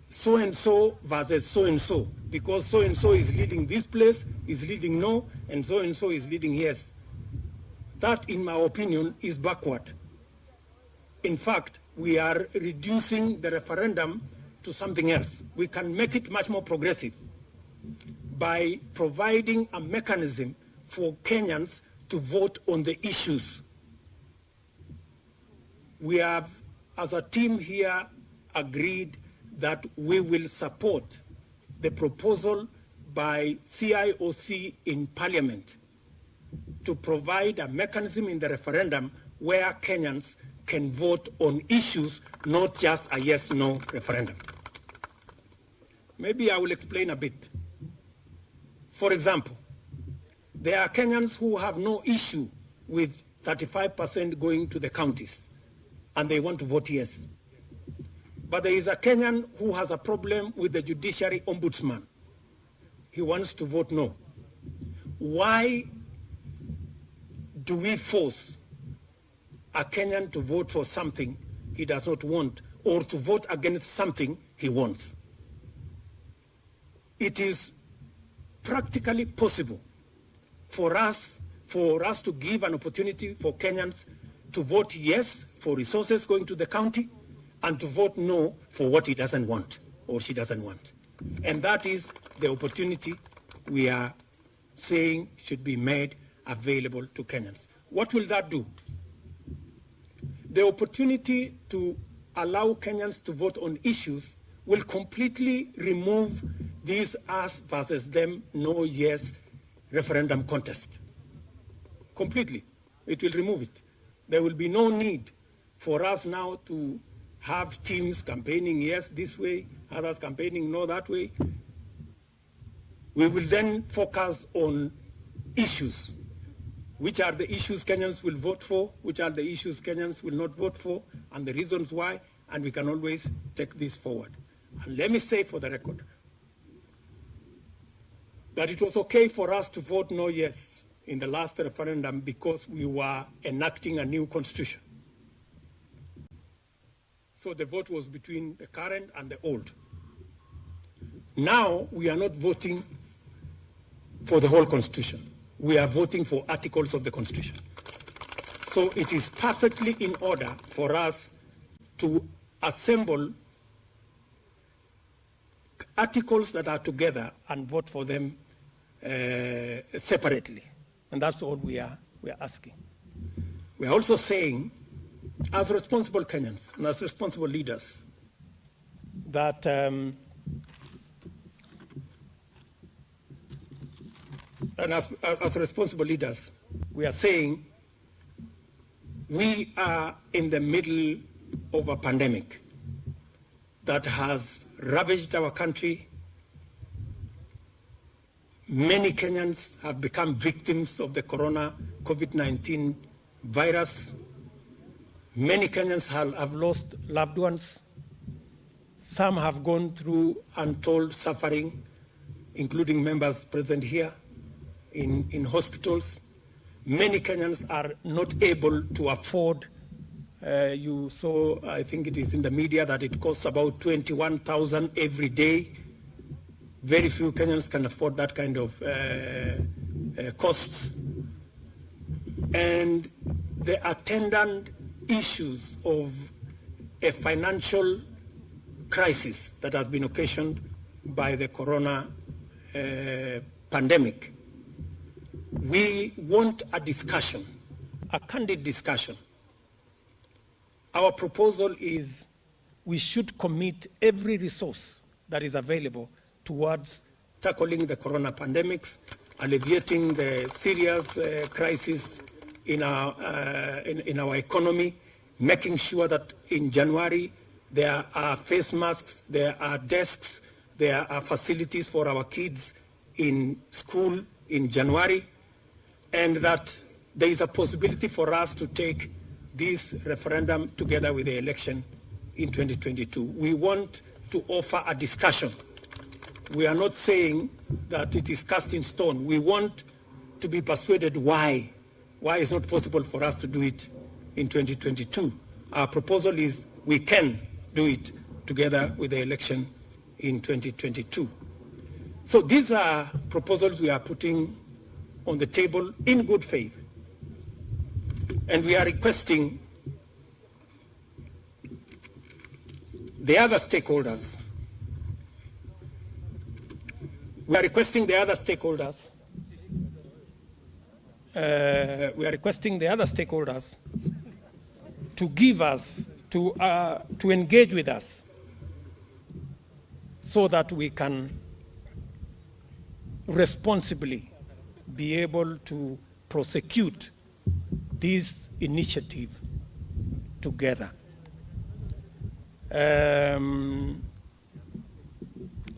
so-and-so versus so-and-so, because so-and-so is leading this place, is leading no, and so-and-so is leading yes. That, in my opinion, is backward. In fact, we are reducing the referendum to something else. We can make it much more progressive by providing a mechanism for Kenyans to vote on the issues. We have, as a team here, agreed that we will support the proposal by CIOC in Parliament to provide a mechanism in the referendum where Kenyans can vote on issues, not just a yes-no referendum. Maybe I will explain a bit. For example, there are Kenyans who have no issue with 35% going to the counties, and they want to vote yes. But there is a Kenyan who has a problem with the judiciary ombudsman. He wants to vote no. Why do we force a Kenyan to vote for something he does not want, or to vote against something he wants? It is practically possible for us to give an opportunity for Kenyans to vote yes for resources going to the county, and to vote no for what he doesn't want or she doesn't want. And that is the opportunity we are saying should be made available to Kenyans. What will that do? The opportunity to allow Kenyans to vote on issues will completely remove this us versus them, no, yes referendum contest. Completely. It will remove it. There will be no need for us now to have teams campaigning yes this way, others campaigning no that way. We will then focus on issues. Which are the issues Kenyans will vote for, which are the issues Kenyans will not vote for, and the reasons why, and we can always take this forward. And let me say for the record that it was okay for us to vote no yes in the last referendum because we were enacting a new constitution. So the vote was between the current and the old. Now we are not voting for the whole constitution. We are voting for articles of the constitution. So it is perfectly in order for us to assemble articles that are together and vote for them separately. And that's all we are asking. We are also saying, as responsible Kenyans and as responsible leaders, that and as responsible leaders, we are saying we are in the middle of a pandemic that has ravaged our country. Many Kenyans have become victims of the COVID-19 virus. Many Kenyans have lost loved ones. Some have gone through untold suffering, including members present here in hospitals. Many Kenyans are not able to afford. You saw, I think it is in the media, that it costs about 21,000 every day. Very few Kenyans can afford that kind of costs. And the attendant issues of a financial crisis that has been occasioned by the corona pandemic. We want a discussion, a candid discussion, Our proposal is we should commit every resource that is available towards tackling the corona pandemics, alleviating the serious crisis in our economy, making sure that in January there are face masks, there are desks, there are facilities for our kids in school in January, and that there is a possibility for us to take this referendum together with the election in 2022. We want to offer a discussion. We are not saying that it is cast in stone. We want to be persuaded why it's not possible for us to do it in 2022. Our proposal is we can do it together with the election in 2022. So these are proposals we are putting on the table in good faith. And we are requesting the other stakeholders. We are requesting the other stakeholders to give us, to engage with us, so that we can responsibly be able to prosecute this initiative together.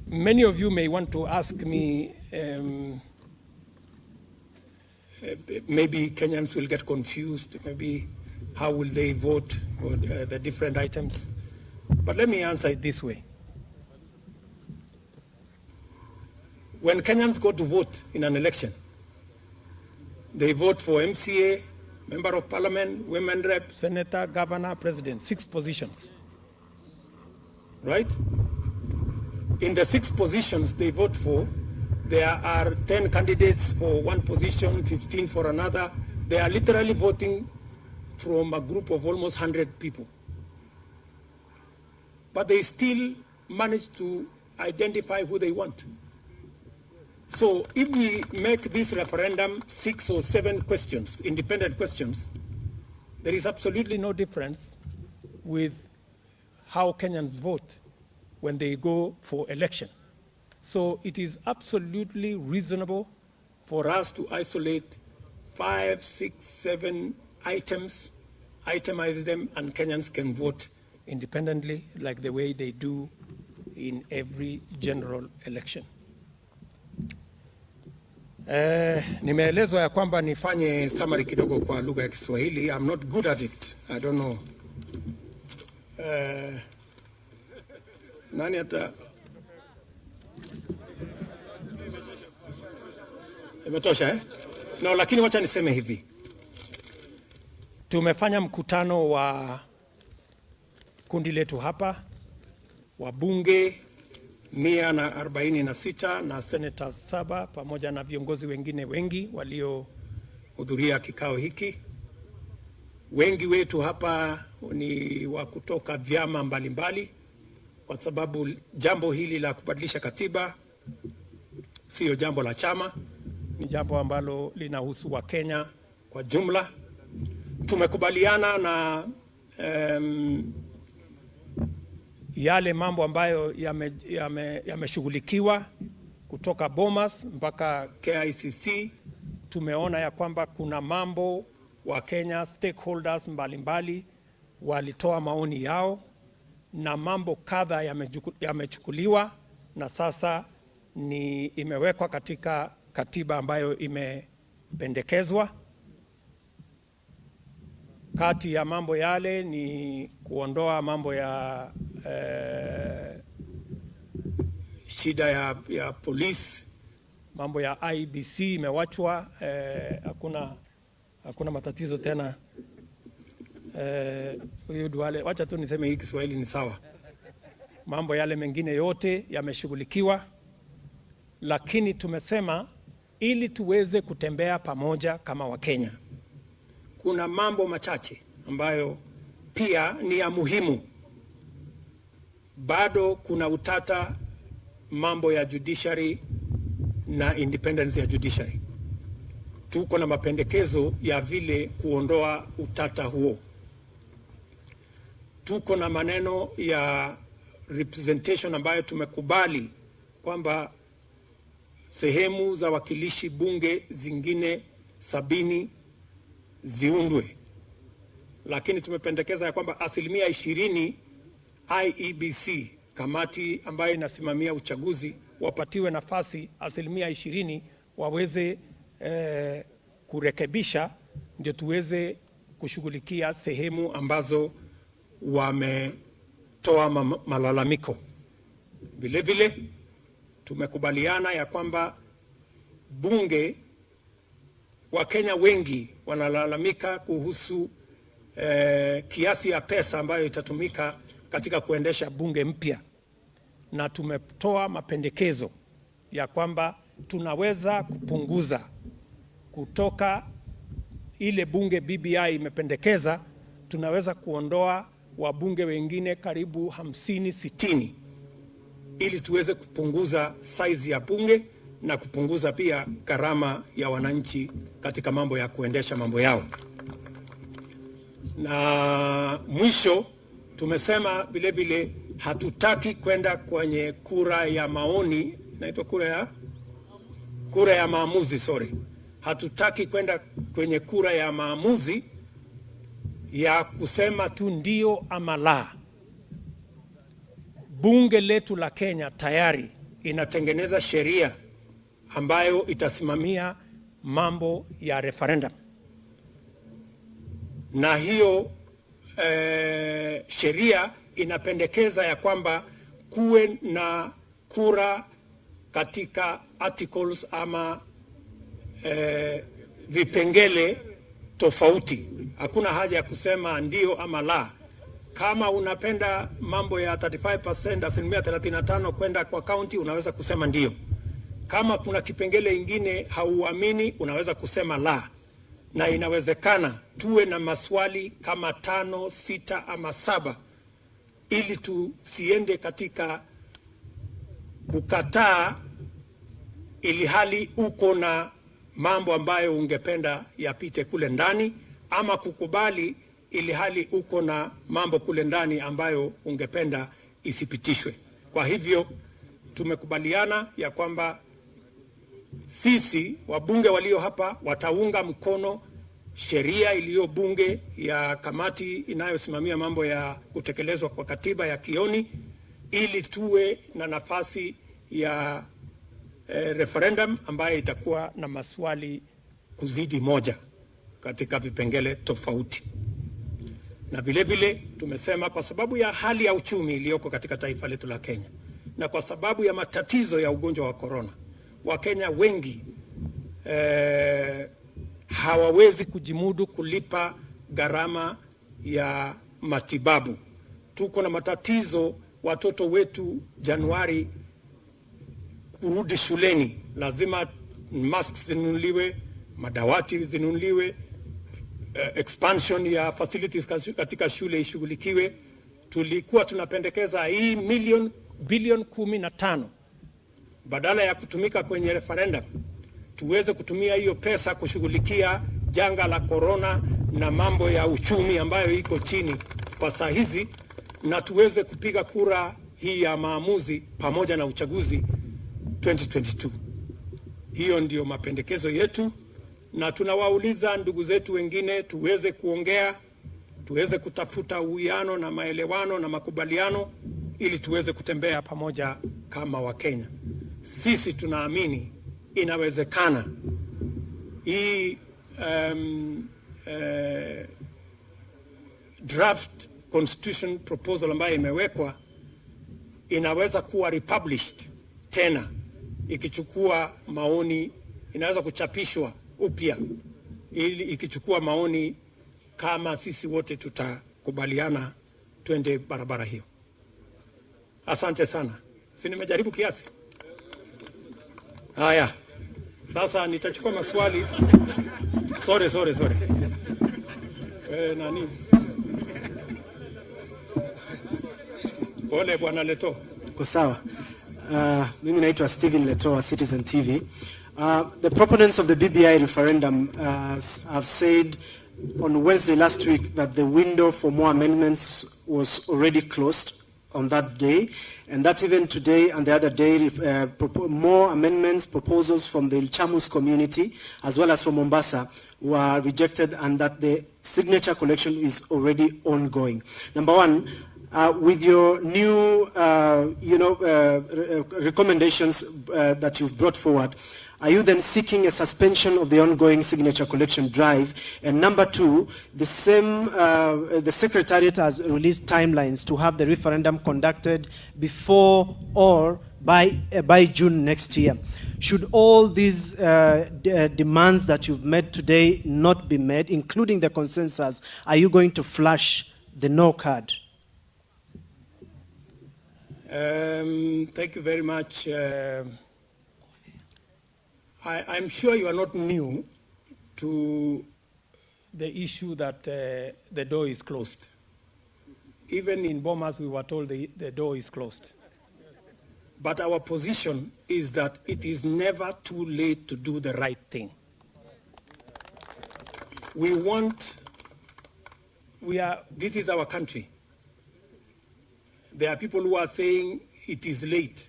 Many of you may want to ask me, maybe Kenyans will get confused, maybe how will they vote for the different items? But let me answer it this way. When Kenyans go to vote in an election, they vote for MCA, Member of Parliament, Women Rep, Senator, Governor, President, 6 positions, right? In the 6 positions they vote for, there are 10 candidates for one position, 15 for another. They are literally voting from a group of almost 100 people. But they still manage to identify who they want. So if we make this referendum 6 or 7 questions, independent questions, there is absolutely no difference with how Kenyans vote when they go for election. So it is absolutely reasonable for us to isolate 5, 6, 7 items, itemize them, and Kenyans can vote independently like the way they do in every general election. Nimeelezwa ya kwamba nifanye summary kidogo kwa lugha ya Kiswahili. I'm not good at it. I don't know. Nani ata imetosha No, lakini wacha niseme hivi. Tumefanya mkutano wa kundi letu hapa, wabunge 146 na senators 7 pamoja na viongozi wengine wengi waliohudhuria kikao hiki. Wengi wetu hapa ni wa kutoka vyama mbalimbali, kwa sababu jambo hili la kubadilisha katiba sio jambo la chama, ni jambo ambalo linahusu wa Kenya kwa jumla. Tumekubaliana na yale mambo ambayo yameshughulikiwa kutoka Bomas mpaka KICC. Tumeona ya kwamba kuna mambo wa Kenya stakeholders mbalimbali walitoa maoni yao, na mambo kadha yamechukuliwa na sasa imewekwa katika katiba ambayo imependekezwa. Kati ya mambo yale ni kuondoa mambo ya shida ya polisi, mambo ya IBC imewachwa, hakuna matatizo tena. Wacha tu niseme hii Kiswahili ni sawa. Mambo yale mengine yote yameshughulikiwa, lakini tumesema ili tuweze kutembea pamoja kama Wakenya, kuna mambo machache ambayo pia ni ya muhimu. Bado kuna utata, mambo ya judiciary na independence ya judiciary. Tuko na mapendekezo ya vile kuondoa utata huo. tuko na maneno ya representation ambayo tumekubali kwamba sehemu za wakilishi bunge zingine 70 ziundwe, lakini tumependekeza ya kwamba 20% IEBC, kamati ambayo inasimamia uchaguzi, wapatiwe nafasi 20% waweze kurekebisha, ndio tuweze kushughulikia sehemu ambazo wametoa malalamiko. Vile vile tumekubaliana ya kwamba bunge, Wakenya wengi wanalalamika kuhusu kiasi ya pesa ambayo itatumika katika kuendesha bunge mpya, na tumetoa mapendekezo ya kwamba tunaweza kupunguza kutoka ile bunge BBI imependekeza, tunaweza kuondoa wabunge wengine karibu 50-60 ili tuweze kupunguza size ya bunge na kupunguza pia gharama ya wananchi katika mambo ya kuendesha mambo yao. Na mwisho tumesema vile vile hatutaki kwenda kwenye kura ya maoni, inaitwa kura ya maamuzi, sorry. Hatutaki kwenda kwenye kura ya maamuzi ya kusema tu ndio ama la. Bunge letu la Kenya tayari inatengeneza sheria ambayo itasimamia mambo ya referendum. Na hiyo sheria inapendekeza ya kwamba kuwe na kura katika articles ama vipengele tofauti. Hakuna haja ya kusema ndio ama la. Kama unapenda mambo ya 35%, 35% kwenda kwa county, unaweza kusema ndio. Kama kuna kipengele ingine hauamini, unaweza kusema la. Na inawezekana tuwe na maswali kama 5, 6 ama 7 ili tusiende katika kukataa ili hali uko na mambo ambayo ungependa yapite kule ndani, ama kukubali ili hali uko na mambo kule ndani ambayo ungependa isipitishwe. Kwa hivyo tumekubaliana ya kwamba sisi wabunge walio hapa wataunga mkono sheria iliyo bunge ya kamati inayosimamia mambo ya kutekelezwa kwa katiba ya Kioni, ili tuwe na nafasi ya referendum ambayo itakuwa na maswali kuzidi moja katika vipengele tofauti. Na vile vile tumesema kwa sababu ya hali ya uchumi iliyoko katika taifa letu la Kenya na kwa sababu ya matatizo ya ugonjwa wa corona, Wakenya wengi hawawezi kujimudu kulipa gharama ya matibabu. Tuko na matatizo, watoto wetu Januari kurudi shuleni, lazima masks zinunuliwe, madawati zinunuliwe, expansion ya facilities katika shule ishughulikiwe. Tulikuwa tunapendekeza hii bilioni 15 badala ya kutumika kwenye referendum, tuweze kutumia hiyo pesa kushughulikia janga la corona na mambo ya uchumi ambayo iko chini kwa saa hizi, na tuweze kupiga kura hii ya maamuzi pamoja na uchaguzi 2022. Hiyo ndio mapendekezo yetu, na tunawauliza ndugu zetu wengine tuweze kuongea, tuweze kutafuta uwiano na maelewano na makubaliano ili tuweze kutembea pamoja kama Wakenya. Sisi tunaamini inawezekana hii draft constitution proposal ambayo imewekwa inaweza kuwa republished tena, ikichukua maoni, inaweza kuchapishwa upya ili ikichukua maoni kama sisi wote tutakubaliana twende barabara hiyo. Asante sana. Si nimejaribu kiasi? Haya. Sasa nitachukua maswali. Sorry. Nani? Pole bwana Leto. Kwa sawa. Mimi naitwa Steven Leto wa Citizen TV. The proponents of the BBI referendum have said on Wednesday last week that the window for more amendments was already closed on that day, and that even today and the other day, more amendments, proposals from the Ilchamus community, as well as from Mombasa, were rejected, and that the signature collection is already ongoing. Number one, with your new, recommendations that you've brought forward, are you then seeking a suspension of the ongoing signature collection drive? And number two, the Secretariat has released timelines to have the referendum conducted before or by June next year. Should all these demands that you've made today not be met, including the consensus, are you going to flush the no card? Thank you very much. I'm sure you are not new to the issue that the door is closed. Even in Bomas, we were told the door is closed. But our position is that it is never too late to do the right thing. This is our country. There are people who are saying it is late.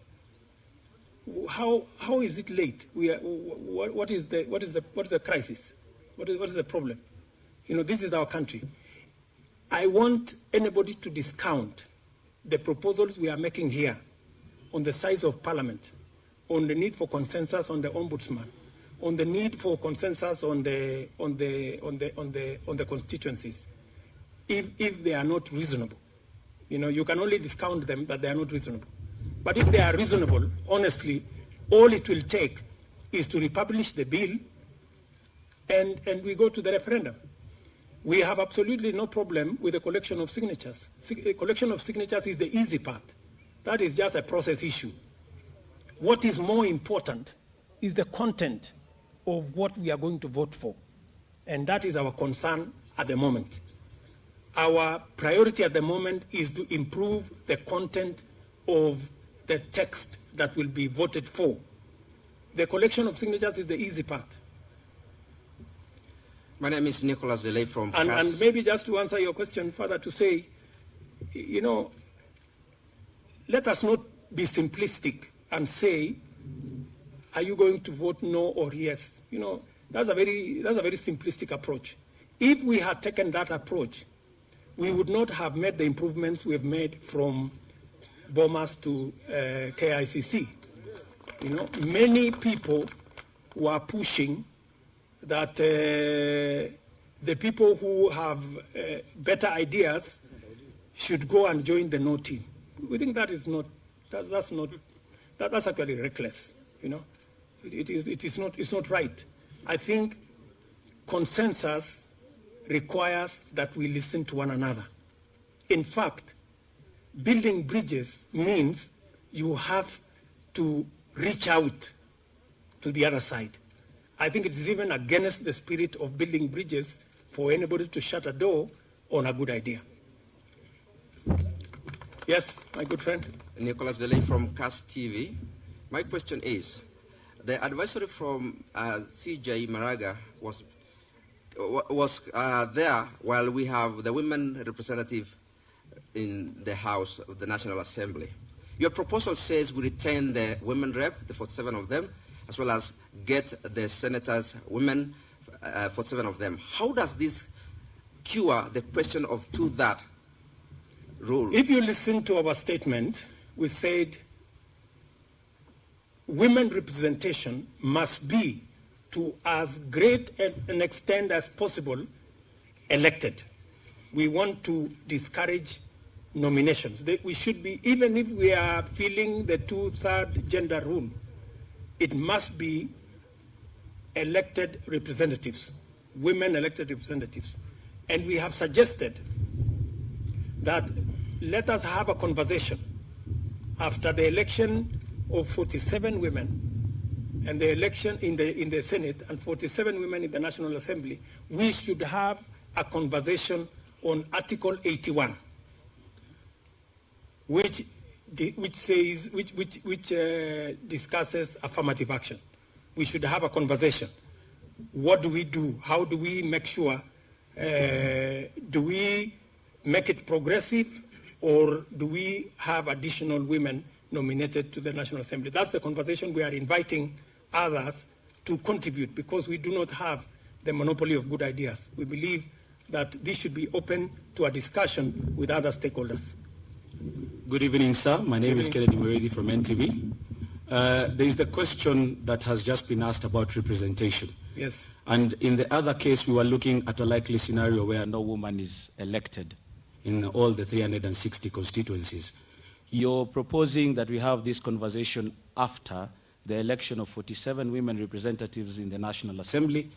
How is it late? What is the crisis? What is the problem? This is our country. I want anybody to discount the proposals we are making here on the size of Parliament, on the need for consensus on the Ombudsman, on the need for consensus on the constituencies. If they are not reasonable, you can only discount them that they are not reasonable. But if they are reasonable, honestly, all it will take is to republish the bill and we go to the referendum. We have absolutely no problem with the collection of signatures. The collection of signatures is the easy part. That is just a process issue. What is more important is the content of what we are going to vote for. And that is our concern at the moment. Our priority at the moment is to improve the content of the text that will be voted for. The collection of signatures is the easy part. My name is Nicholas Velay from and maybe just to answer your question further, to say, let us not be simplistic and say, are you going to vote no or yes? That's a very simplistic approach. If we had taken that approach, we would not have made the improvements we have made from Bomas to KICC. Many people were pushing that the people who have better ideas should go and join the no team. We think that is not, that's actually reckless. It's not right. I think consensus requires that we listen to one another. In fact, building bridges means you have to reach out to the other side. I think it is even against the spirit of building bridges for anybody to shut a door on a good idea. Yes, my good friend. Nicholas Velay from CAST TV. My question is, the advisory from CJ Maraga was there while we have the women representative in the House of the National Assembly. Your proposal says we retain the women rep, the 47 of them, as well as get the senators, women, 47 of them. How does this cure the question of two-third rule? If you listen to our statement, we said women representation must be to as great an extent as possible elected. We want to discourage nominations. We should be, even if we are feeling the two-third gender rule, it must be elected representatives, women elected representatives. And we have suggested that let us have a conversation after the election of 47 women and the election in the Senate and 47 women in the National Assembly. We should have a conversation on Article 81, which discusses affirmative action. We should have a conversation. What do we do? How do we make sure Do we make it progressive, or do we have additional women nominated to the National Assembly? That's the conversation we are inviting others to contribute, because we do not have the monopoly of good ideas. We believe that this should be open to a discussion with other stakeholders. Good evening, sir. My name is Kennedy Muridi from NTV. There is the question that has just been asked about representation. Yes. And in the other case, we were looking at a likely scenario where no woman is elected in all the 360 constituencies. You're proposing that we have this conversation after the election of 47 women representatives in the National Assembly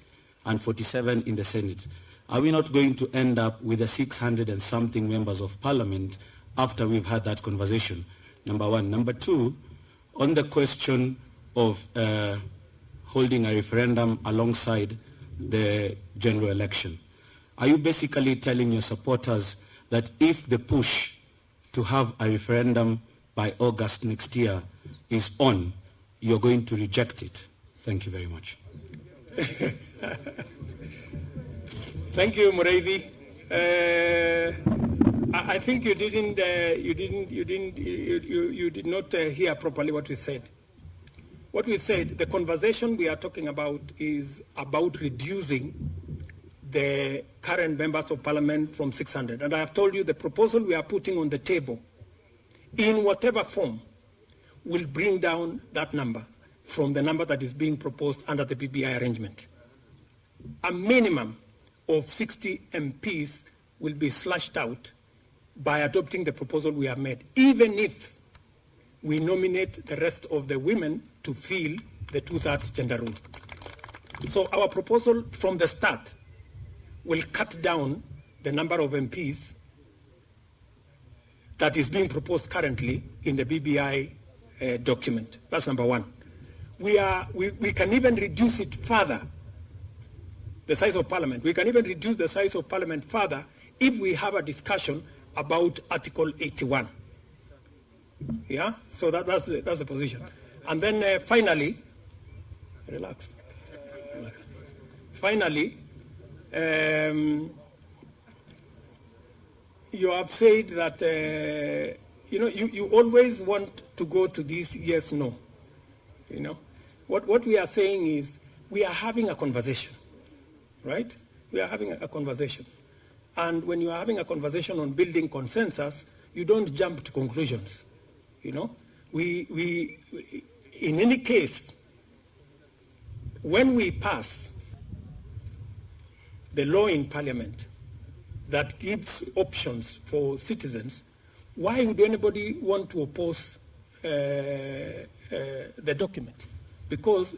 and 47 in the Senate. Are we not going to end up with the 600 and something members of Parliament after we've had that conversation? Number one. Number two, on the question of holding a referendum alongside the general election, are you basically telling your supporters that if the push to have a referendum by August next year is on, you're going to reject it? Thank you very much. Thank you, Muridi. I think you did not hear properly what we said. What we said, the conversation we are talking about is about reducing the current members of parliament from 600. And I have told you the proposal we are putting on the table, in whatever form, will bring down that number from the number that is being proposed under the BBI arrangement. A minimum of 60 MPs will be slashed out by adopting the proposal we have made, even if we nominate the rest of the women to fill the 2/3 gender rule. So our proposal from the start will cut down the number of MPs that is being proposed currently in the BBI document. That's number one. We can even reduce it further, the size of parliament. We can even reduce the size of parliament further if we have a discussion about Article 81. Yeah, so that's the position. And then finally, relax. Finally, you have said that you always want to go to this yes no. You know, what we are saying is we are having a conversation, right? We are having a conversation. And when you are having a conversation on building consensus, you don't jump to conclusions. You know, we in any case, when we pass the law in Parliament that gives options for citizens, why would anybody want to oppose the document? Because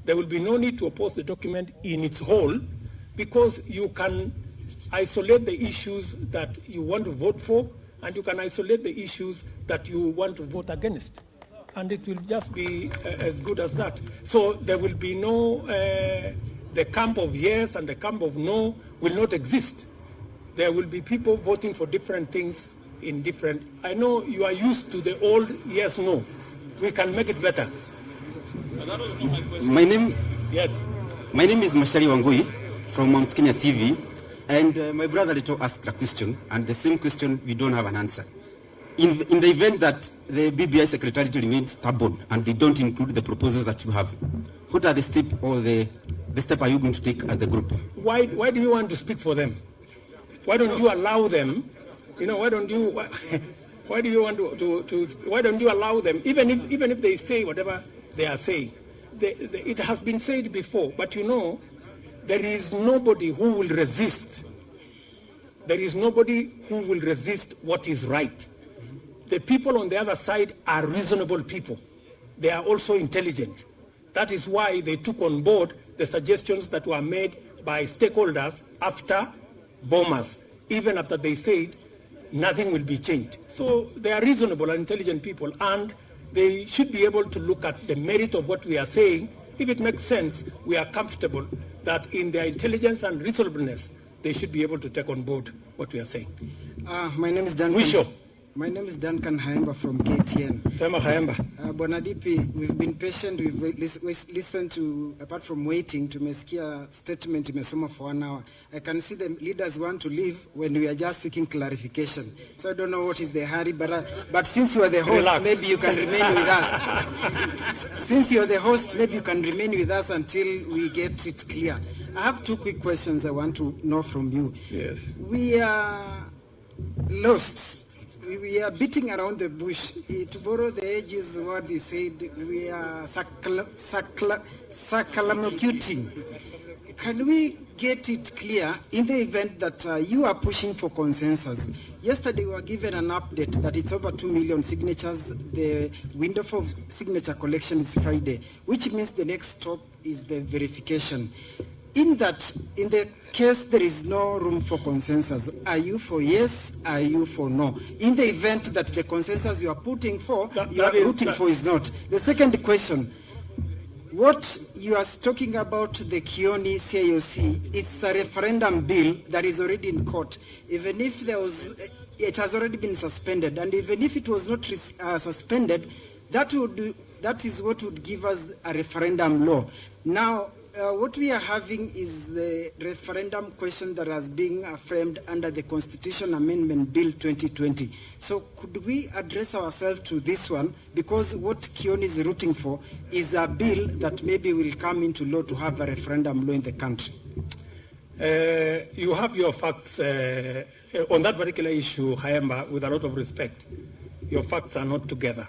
there will be no need to oppose the document in its whole, because you can isolate the issues that you want to vote for, and you can isolate the issues that you want to vote against. And it will just be as good as that. So there will be no, the camp of yes and the camp of no will not exist. There will be people voting for different things in different, I know you are used to the old yes, no. We can make it better. My name, yes. My name is Mashari Wangui from Mount Kenya TV. And my brother Ruto asked a question, and the same question we don't have an answer. In the event that the BBI Secretariat remains stubborn and they don't include the proposals that you have, what are the steps or the step are you going to take as the group? Why do you want to speak for them? Why don't you allow them? You know, why don't you allow them? Even if they say whatever they are saying, it has been said before. But you know, there is nobody who will resist. There is nobody who will resist what is right. The people on the other side are reasonable people. They are also intelligent. That is why they took on board the suggestions that were made by stakeholders after bombers, even after they said nothing will be changed. So they are reasonable and intelligent people, and they should be able to look at the merit of what we are saying. If it makes sense, we are comfortable that in their intelligence and reasonableness, they should be able to take on board what we are saying. My name is Dan. Wisho. My name is Duncan Haemba from KTN. Sema Haemba. Bwana DP, we've been patient. We've listened to, apart from waiting, tumesikia statement imesoma for 1 hour. I can see the leaders want to leave when we are just seeking clarification. So I don't know what is the hurry, but since you are the host, Relax. maybe you can remain with us. Since you are the host, maybe you can remain with us until we get it clear. I have 2 quick questions I want to know from you. Yes. We are lost. We are beating around the bush. To borrow the edges, what he said, we are circumlocuting. Can we get it clear in the event that you are pushing for consensus? Yesterday we were given an update that it's over 2 million signatures. The window for signature collection is Friday, which means the next stop is the verification. In the case there is no room for consensus, are you for yes, are you for no? In the event that the consensus you are putting for, you are rooting for is not. The second question, what you are talking about the Kioni CIOC, it's a referendum bill that is already in court. Even if there was, it has already been suspended, and even if it was not suspended, that is what would give us a referendum law. Now, what we are having is the referendum question that has been framed under the Constitution Amendment Bill 2020. So could we address ourselves to this one? Because what Kioni is rooting for is a bill that maybe will come into law to have a referendum law in the country. You have your facts on that particular issue, Haemba, with a lot of respect. Your facts are not together.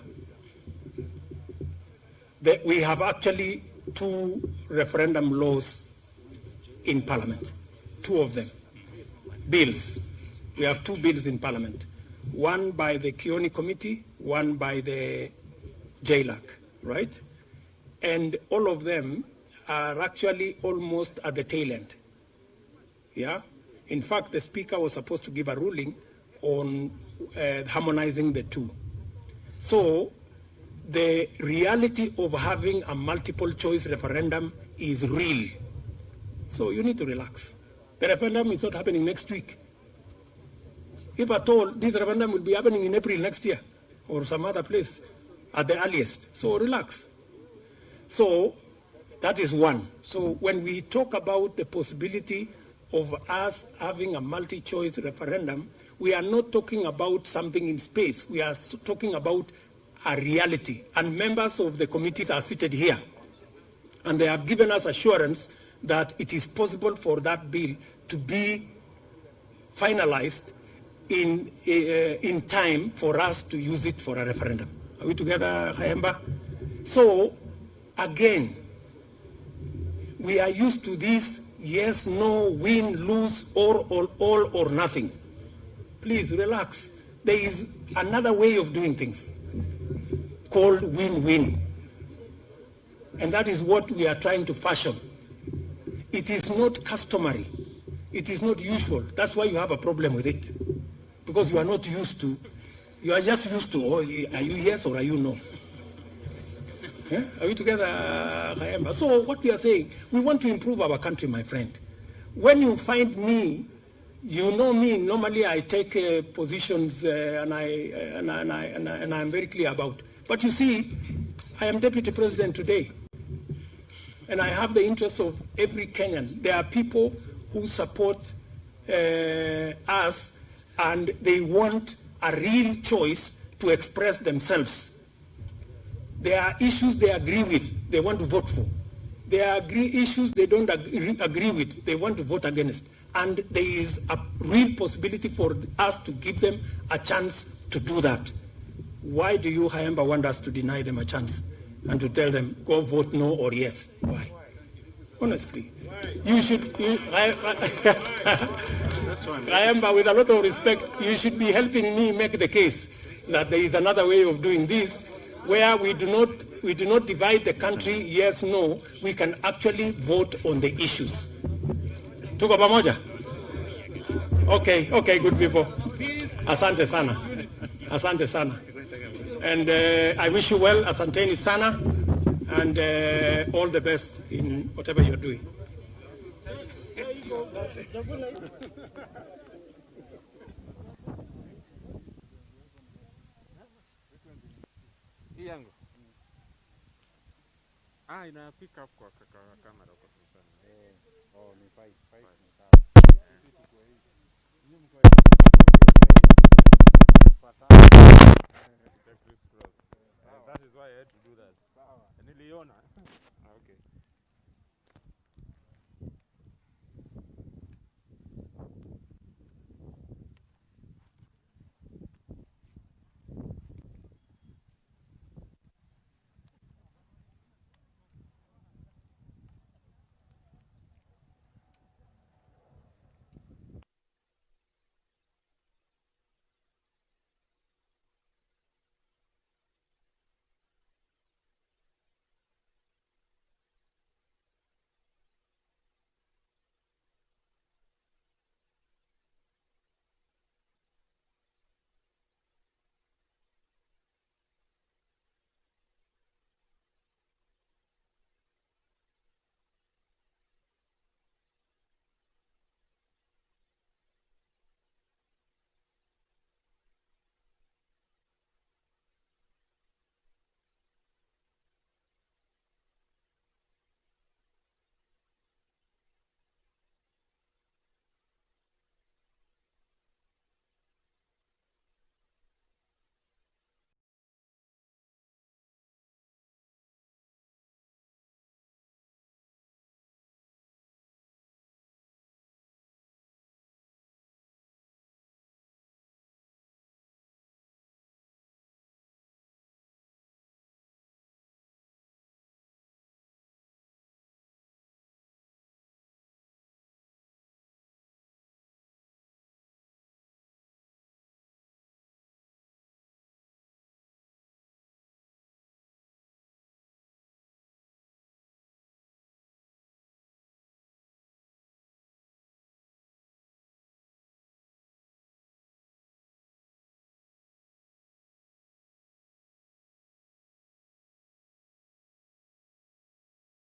We have actually 2 referendum laws in Parliament, 2 of them. Bills. We have 2 bills in Parliament. One by the Kioni Committee, one by the JLAC, right? And all of them are actually almost at the tail end. Yeah? In fact, the Speaker was supposed to give a ruling on harmonizing the 2. So, the reality of having a multiple choice referendum is real. So you need to relax. The referendum is not happening next week. If at all, this referendum will be happening in April next year or some other place at the earliest. So relax. So that is one. So when we talk about the possibility of us having a multi-choice referendum, we are not talking about something in space. We are talking about a reality, and members of the committees are seated here, and they have given us assurance that it is possible for that bill to be finalized in time for us to use it for a referendum. Are we together, Haemba? So, again, we are used to this yes, no, win, lose, or all or nothing. Please relax. There is another way of doing things called win-win. And that is what we are trying to fashion. It is not customary. It is not usual. That's why you have a problem with it. Because you are not used to, you are just used to, oh, are you yes or are you no? Are we together, Haemba? So what we are saying, we want to improve our country, my friend. When you find me, you know me, normally I take positions and I'm very clear about. But you see, I am Deputy President today, and I have the interests of every Kenyan. There are people who support us, and they want a real choice to express themselves. There are issues they agree with, they want to vote for. There are issues they don't agree with, they want to vote against. And there is a real possibility for us to give them a chance to do that. Why do you, Haemba, want us to deny them a chance and to tell them, go vote no or yes? Why? Honestly. You should, Haemba, with a lot of respect, you should be helping me make the case that there is another way of doing this where we do not divide the country, yes, no. We can actually vote on the issues. Tuko pamoja? Okay, good people. Asante sana. Asante sana. And I wish you well, asanteni sana, and all the best in whatever you're doing. Hii yangu. Ah, ina pick up kwa kamera kwa mfano. Oh, ni 5 ni sawa. Ni mko That is why I had to do that. Niliona. Okay.